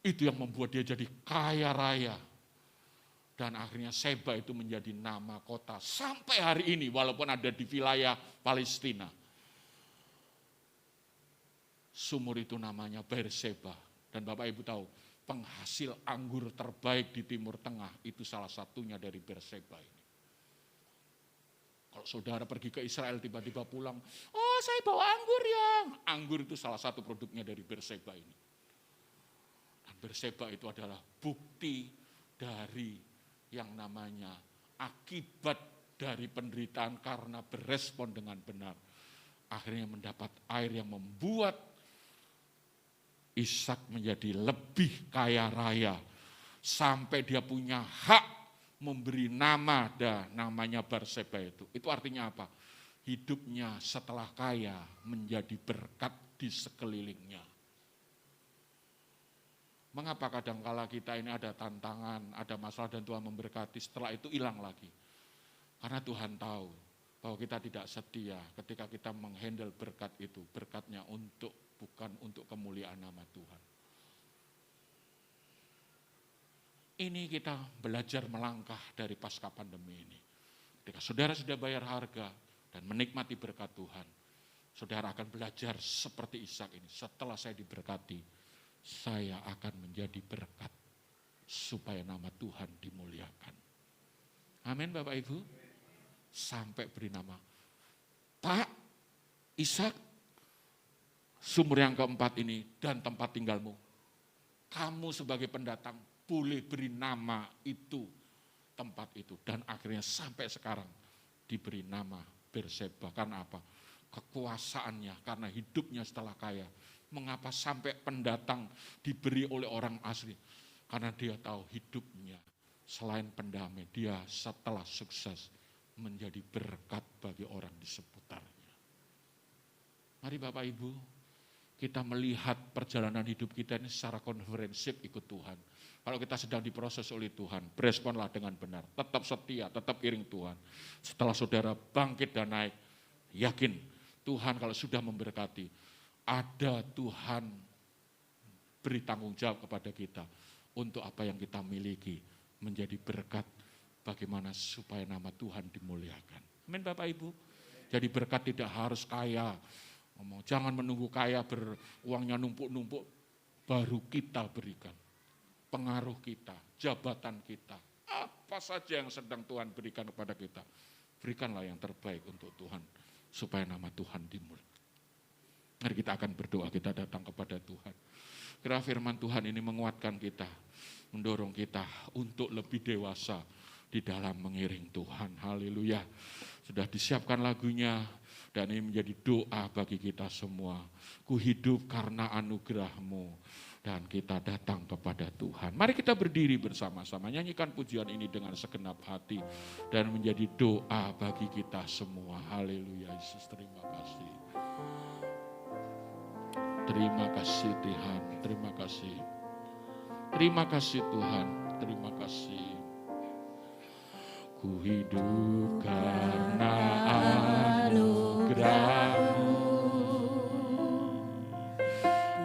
Itu yang membuat dia jadi kaya raya. Dan akhirnya Seba itu menjadi nama kota sampai hari ini walaupun ada di wilayah Palestina. Sumur itu namanya Berseba. Dan Bapak Ibu tahu, penghasil anggur terbaik di Timur Tengah itu salah satunya dari Berseba ini. Kalau saudara pergi ke Israel tiba-tiba pulang, oh saya bawa anggur ya. Anggur itu salah satu produknya dari Berseba ini. Dan Berseba itu adalah bukti dari yang namanya akibat dari penderitaan karena berespon dengan benar. Akhirnya mendapat air yang membuat Ishak menjadi lebih kaya raya. Sampai dia punya hak memberi nama dan namanya Berseba itu. Itu artinya apa? Hidupnya setelah kaya menjadi berkat di sekelilingnya. Mengapa kadangkala kita ini ada tantangan, ada masalah dan Tuhan memberkati, setelah itu hilang lagi. Karena Tuhan tahu bahwa kita tidak setia ketika kita menghandle berkat itu. Berkatnya bukan untuk kemuliaan nama Tuhan. Ini kita belajar melangkah dari pasca pandemi ini. Ketika saudara sudah bayar harga dan menikmati berkat Tuhan, saudara akan belajar seperti Ishak ini. Setelah saya diberkati, saya akan menjadi berkat supaya nama Tuhan dimuliakan. Amin Bapak Ibu. Sampai beri nama, Pak Ishak, sumur yang keempat ini dan tempat tinggalmu. Kamu sebagai pendatang boleh beri nama itu, tempat itu. Dan akhirnya sampai sekarang diberi nama Berseba. Karena apa? Kekuasaannya, karena hidupnya setelah kaya. Mengapa sampai pendatang diberi oleh orang asli? Karena dia tahu hidupnya selain pendamai, dia setelah sukses menjadi berkat bagi orang di seputarnya. Mari Bapak Ibu, kita melihat perjalanan hidup kita ini secara komprehensif ikut Tuhan. Kalau kita sedang diproses oleh Tuhan, beresponlah dengan benar, tetap setia, tetap iring Tuhan. Setelah saudara bangkit dan naik, yakin Tuhan kalau sudah memberkati, ada Tuhan beri tanggung jawab kepada kita untuk apa yang kita miliki menjadi berkat bagaimana supaya nama Tuhan dimuliakan. Amin Bapak Ibu. Jadi berkat tidak harus kaya. Jangan menunggu kaya uangnya numpuk-numpuk baru kita berikan. Pengaruh kita, jabatan kita, apa saja yang sedang Tuhan berikan kepada kita. Berikanlah yang terbaik untuk Tuhan supaya nama Tuhan dimuliakan. Mari kita akan berdoa, kita datang kepada Tuhan. Kira firman Tuhan ini menguatkan kita, mendorong kita untuk lebih dewasa di dalam mengiring Tuhan. Haleluya. Sudah disiapkan lagunya dan ini menjadi doa bagi kita semua. Ku hidup karena anugerah-Mu dan kita datang kepada Tuhan. Mari kita berdiri bersama-sama, nyanyikan pujian ini dengan segenap hati dan menjadi doa bagi kita semua. Haleluya. Yesus, terima kasih. Terima kasih Tuhan, terima kasih. Terima kasih Tuhan, terima kasih. Ku hidup karena anugerah-Mu.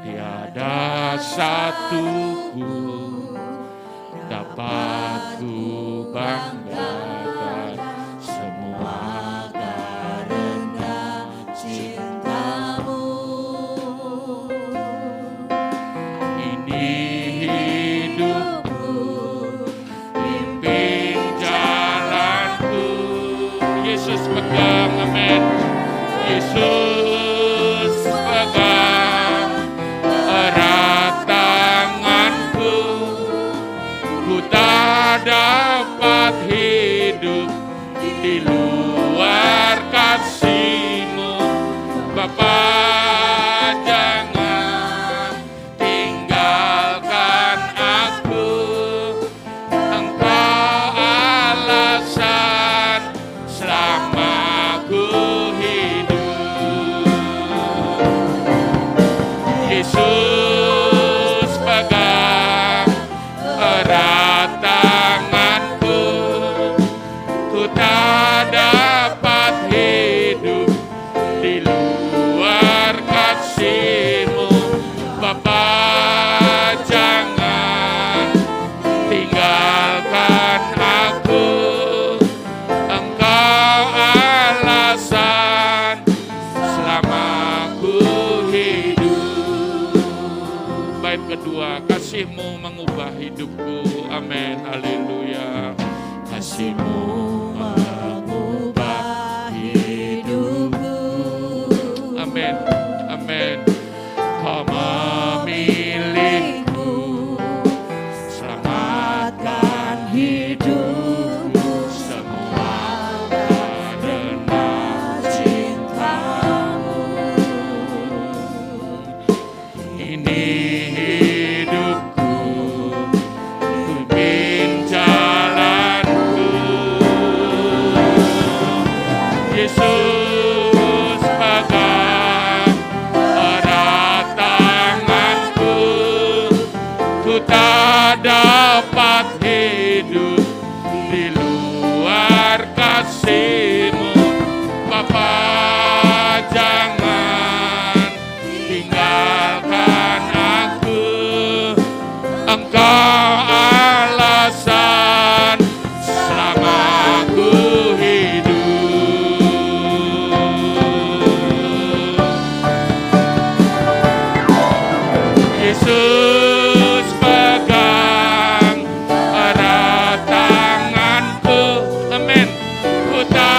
Tiada satu pun dapat ku banggakan, semua karena cinta-Mu. Ini hidupku, pimpin jalanku. Yesus pegang, amin. Yesus pegang erat tanganku. Ku tak dapat hidup di luar kasih-Mu. Bapa, jangan tinggalkan aku. Engkau alasan selama ku hidup. Yesus pegang erat tanganku. Ku tak dapat hidup di luar kasih-Mu. Bapa, jangan tinggalkan aku. Engkau alasan selama ku hidup. Bait kedua, kasih-Mu mengubah hidupku. Amin, haleluya. Kasih-Mu mengubah hidupku. Amin, amin. Kau memilihku, selamatkan hidupku. Semua karena cinta-Mu. Ini hidupku, pimpin jalanku. Yesus pegang erat tanganku. Ku tak dapat hidup di luar kasih-Mu. Bapa, jangan tinggalkan aku. Engkau alasan selama ku hidup. Yesus pegang erat tanganku. Amin. Ku tak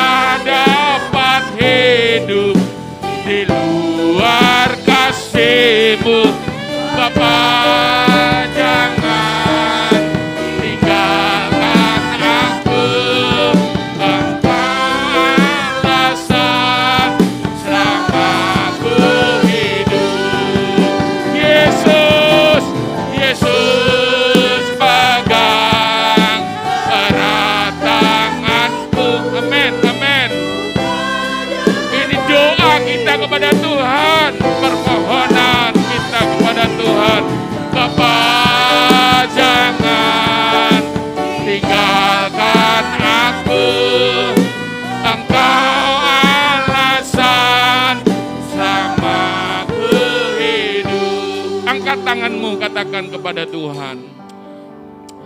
katakan kepada Tuhan,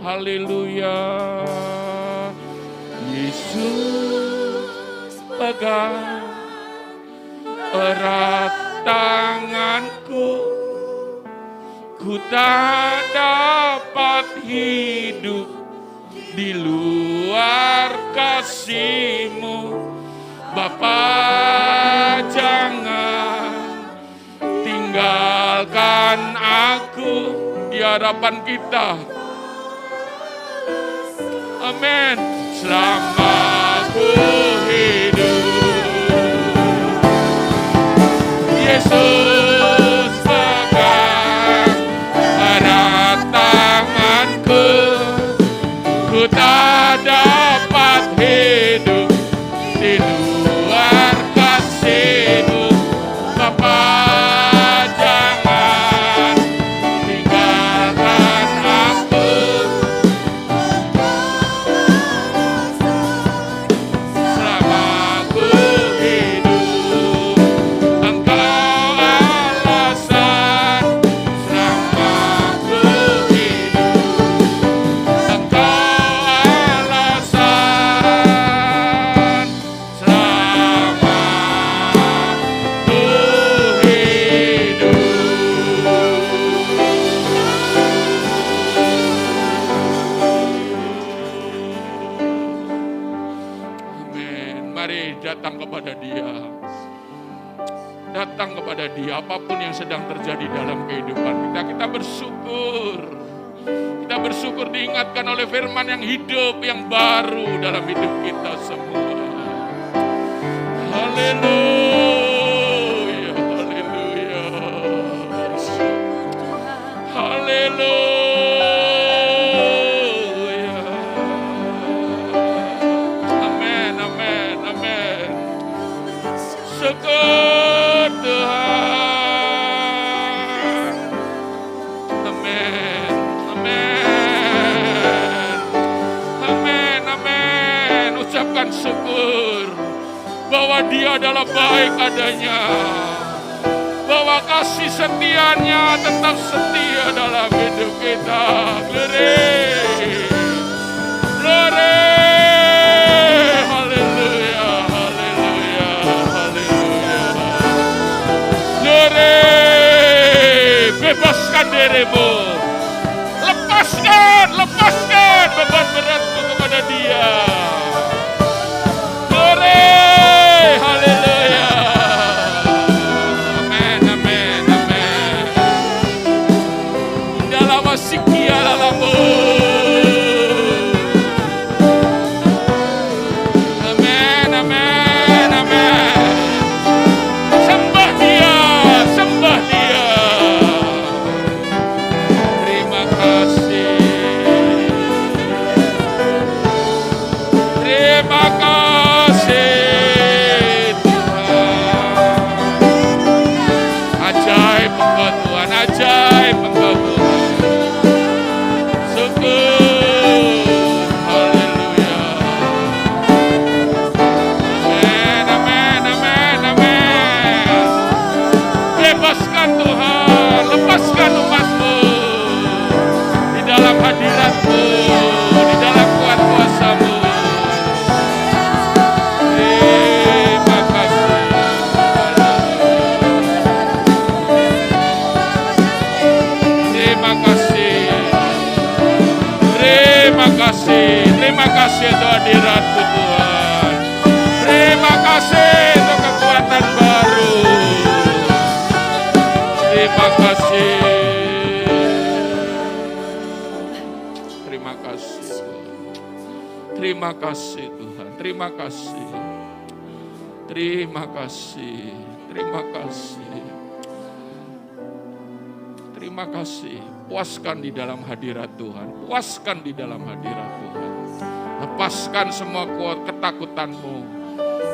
haleluya. Yesus pegang erat tanganku, ku tak dapat hidup di luar kasih-Mu. Bapa, jangan tinggalkan aku di hadapan kita. Amin. Selama ku hidup, Yesus pegang erat tanganku, ku tak dapat hidup di luar kasih-Mu. Bapa, jangan tinggalkan aku. Selama ku hidup, Engkau alasan. Selama ku hidup, Engkau alasan. Selama ku hidup. Amin. Mari datang kepada Dia. Datang kepada Dia, apapun yang sedang terjadi dalam kehidupan kita. Kita bersyukur. Kita bersyukur diingatkan oleh firman yang hidup, yang baru dalam hidup kita semua. Haleluya, haleluya. Haleluya. Amin, amin, amin. Syukur Tuhan. Amin, amin. Amin, amin. Ucapkan syukur bahwa Dia adalah baik adanya, bahwa kasih setianya tetap setia dalam hidup kita. Glory, glory, haleluya, haleluya, haleluya. Glory, bebaskan dirimu, lepaskan, lepaskan beban beratmu kepada Dia. Glory, haleluya. Amin, amin, amin. Dalam wasikia dalammu. Amin, amin, amin. Sembah Dia, sembah Dia. Terima kasih. Terima kasih Tuhan. Ajaib Engkau Tuhan, ajaib Engkau Tuhan. Syukur, haleluya. Amin, amin, amin, amin. Bebaskan Tuhan, lepaskan umat-Mu di dalam hadirat-Mu, di dalam kuat kuasa-Mu. Terima kasih. Terima kasih. Terima kasih. Terima kasih untuk hadirat-Mu Tuhan. Terima kasih untuk kekuatan baru. Terima kasih. Terima kasih Tuhan. Terima kasih Tuhan. Terima kasih. Terima kasih. Terima kasih. Terima kasih. Puaskan di dalam hadirat Tuhan. Puaskan di dalam hadirat Tuhan. Lepaskan semua ketakutanmu.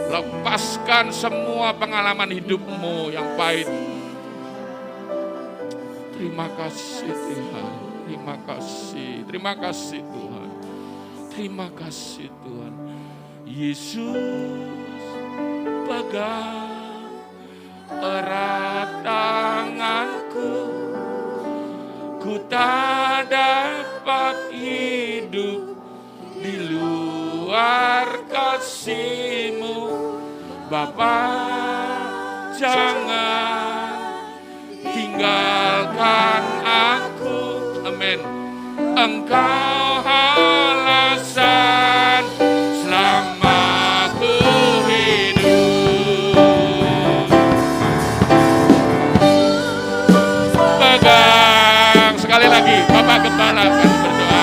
Lepaskan semua pengalaman hidupmu yang pahit. Terima kasih Tuhan. Terima kasih. Terima kasih Tuhan. Terima kasih Tuhan. Yesus pegang erat tanganku, ku tak dapat hidup di luar kasih-Mu. Bapa, jangan tinggalkan aku. Amin. Engkau alasan selama ku hidup. Pegang sekali lagi, Bapak Gembala akan berdoa.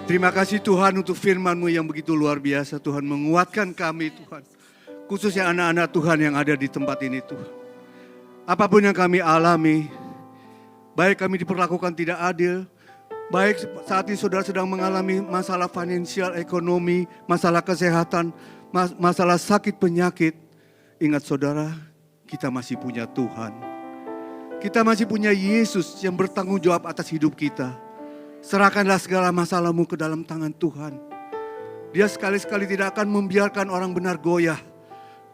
Terima kasih Tuhan untuk firman-Mu yang begitu luar biasa. Tuhan menguatkan kami Tuhan. Khususnya anak-anak Tuhan yang ada di tempat ini Tuhan. Apapun yang kami alami, baik kami diperlakukan tidak adil, baik saat ini saudara sedang mengalami masalah finansial, ekonomi, masalah kesehatan, masalah sakit penyakit. Ingat saudara, kita masih punya Tuhan. Kita masih punya Yesus yang bertanggung jawab atas hidup kita. Serahkanlah segala masalahmu ke dalam tangan Tuhan. Dia sekali-sekali tidak akan membiarkan orang benar goyah.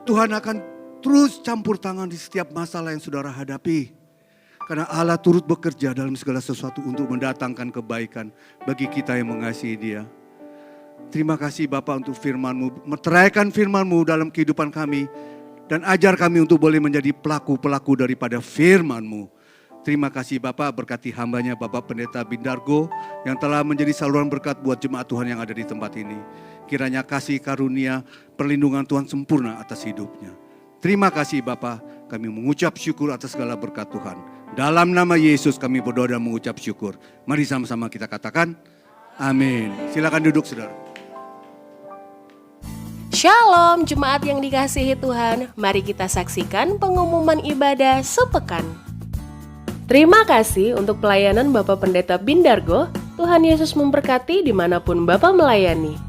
Tuhan akan terus campur tangan di setiap masalah yang saudara hadapi. Karena Allah turut bekerja dalam segala sesuatu untuk mendatangkan kebaikan bagi kita yang mengasihi Dia. Terima kasih Bapak untuk firman-Mu. Meteraikan firman-Mu dalam kehidupan kami. Dan ajar kami untuk boleh menjadi pelaku-pelaku daripada firman-Mu. Terima kasih Bapak, berkati hambanya Bapak Pendeta Bindargo yang telah menjadi saluran berkat buat jemaat Tuhan yang ada di tempat ini. Kiranya kasih karunia perlindungan Tuhan sempurna atas hidupnya. Terima kasih Bapak, kami mengucap syukur atas segala berkat Tuhan. Dalam nama Yesus kami berdoa dan mengucap syukur. Mari sama-sama kita katakan, amin. Silakan duduk saudara. Shalom jemaat yang dikasihi Tuhan, mari kita saksikan pengumuman ibadah sepekan. Terima kasih untuk pelayanan Bapak Pendeta Bindargo. Tuhan Yesus memberkati dimanapun Bapak melayani.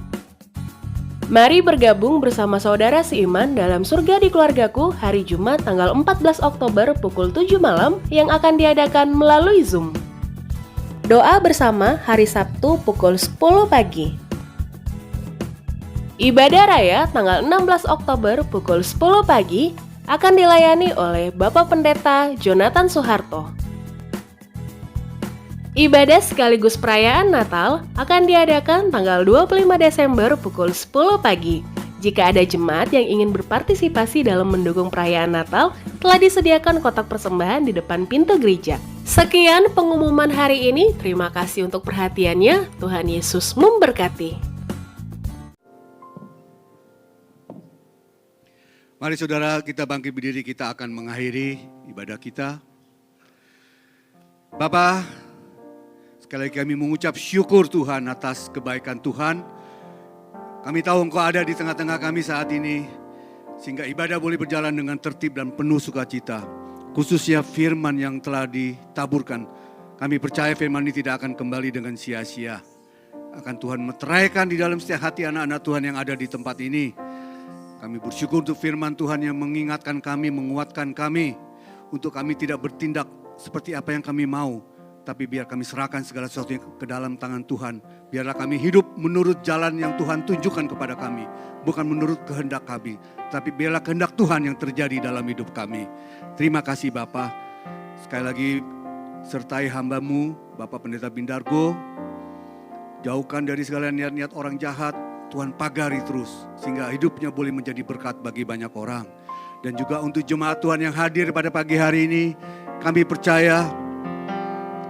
Mari bergabung bersama saudara seiman dalam Surga di Keluargaku hari Jumat tanggal 14 Oktober pukul 7 malam yang akan diadakan melalui Zoom. Doa bersama hari Sabtu pukul 10 pagi. Ibadah Raya tanggal 16 Oktober pukul 10 pagi akan dilayani oleh Bapak Pendeta Jonathan Soeharto. Ibadah sekaligus perayaan Natal akan diadakan tanggal 25 Desember pukul 10 pagi. Jika ada jemaat yang ingin berpartisipasi dalam mendukung perayaan Natal, telah disediakan kotak persembahan di depan pintu gereja. Sekian pengumuman hari ini, terima kasih untuk perhatiannya, Tuhan Yesus memberkati. Mari saudara kita bangkit berdiri, kita akan mengakhiri ibadah kita. Bapak, sekali lagi kami mengucap syukur Tuhan atas kebaikan Tuhan. Kami tahu Engkau ada di tengah-tengah kami saat ini, sehingga ibadah boleh berjalan dengan tertib dan penuh sukacita. Khususnya firman yang telah ditaburkan. Kami percaya firman ini tidak akan kembali dengan sia-sia. Akan Tuhan meteraikan di dalam setiap hati anak-anak Tuhan yang ada di tempat ini. Kami bersyukur untuk firman Tuhan yang mengingatkan kami, menguatkan kami. Untuk kami tidak bertindak seperti apa yang kami mau. Tapi biar kami serahkan segala sesuatu ke dalam tangan Tuhan. Biarlah kami hidup menurut jalan yang Tuhan tunjukkan kepada kami. Bukan menurut kehendak kami. Tapi biarlah kehendak Tuhan yang terjadi dalam hidup kami. Terima kasih Bapa. Sekali lagi sertai hamba-Mu, Bapak Pendeta Bindargo. Jauhkan dari segala niat-niat orang jahat. Tuhan pagari terus. Sehingga hidupnya boleh menjadi berkat bagi banyak orang. Dan juga untuk jemaat Tuhan yang hadir pada pagi hari ini. Kami percaya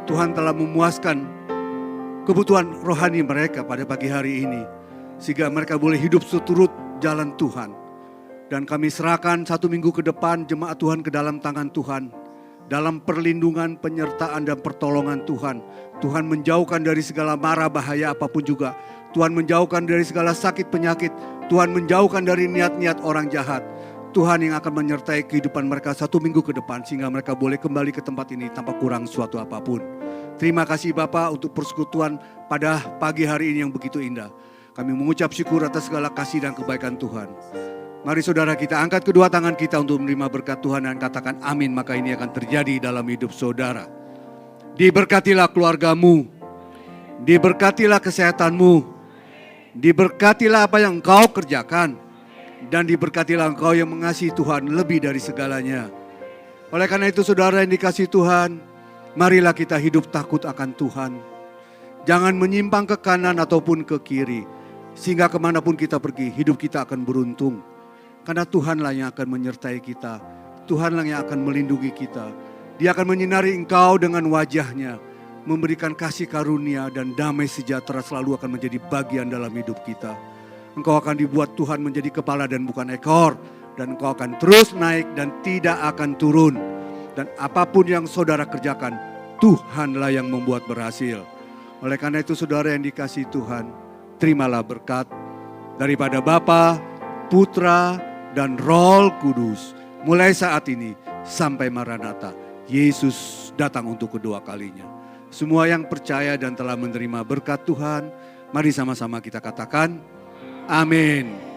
Tuhan telah memuaskan kebutuhan rohani mereka pada pagi hari ini. Sehingga mereka boleh hidup seturut jalan Tuhan. Dan kami serahkan 1 minggu ke depan jemaat Tuhan ke dalam tangan Tuhan. Dalam perlindungan, penyertaan dan pertolongan Tuhan. Tuhan menjauhkan dari segala mara bahaya apapun juga. Tuhan menjauhkan dari segala sakit penyakit. Tuhan menjauhkan dari niat-niat orang jahat. Tuhan yang akan menyertai kehidupan mereka 1 minggu ke depan sehingga mereka boleh kembali ke tempat ini tanpa kurang suatu apapun. Terima kasih Bapak untuk persekutuan pada pagi hari ini yang begitu indah. Kami mengucap syukur atas segala kasih dan kebaikan Tuhan. Mari saudara kita angkat kedua tangan kita untuk menerima berkat Tuhan dan katakan amin, maka ini akan terjadi dalam hidup saudara. Diberkatilah keluargamu, diberkatilah kesehatanmu, diberkatilah apa yang engkau kerjakan, dan diberkatilah engkau yang mengasihi Tuhan lebih dari segalanya. Oleh karena itu saudara yang dikasihi Tuhan, marilah kita hidup takut akan Tuhan. Jangan menyimpang ke kanan ataupun ke kiri, sehingga kemanapun kita pergi, hidup kita akan beruntung. Karena Tuhanlah yang akan menyertai kita, Tuhanlah yang akan melindungi kita. Dia akan menyinari engkau dengan wajahnya, memberikan kasih karunia dan damai sejahtera selalu akan menjadi bagian dalam hidup kita. Engkau akan dibuat Tuhan menjadi kepala dan bukan ekor. Dan engkau akan terus naik dan tidak akan turun. Dan apapun yang saudara kerjakan, Tuhanlah yang membuat berhasil. Oleh karena itu saudara yang dikasihi Tuhan, terimalah berkat daripada Bapa, Putra, dan Roh Kudus. Mulai saat ini sampai Maranatha, Yesus datang untuk kedua kalinya. Semua yang percaya dan telah menerima berkat Tuhan, mari sama-sama kita katakan, amin.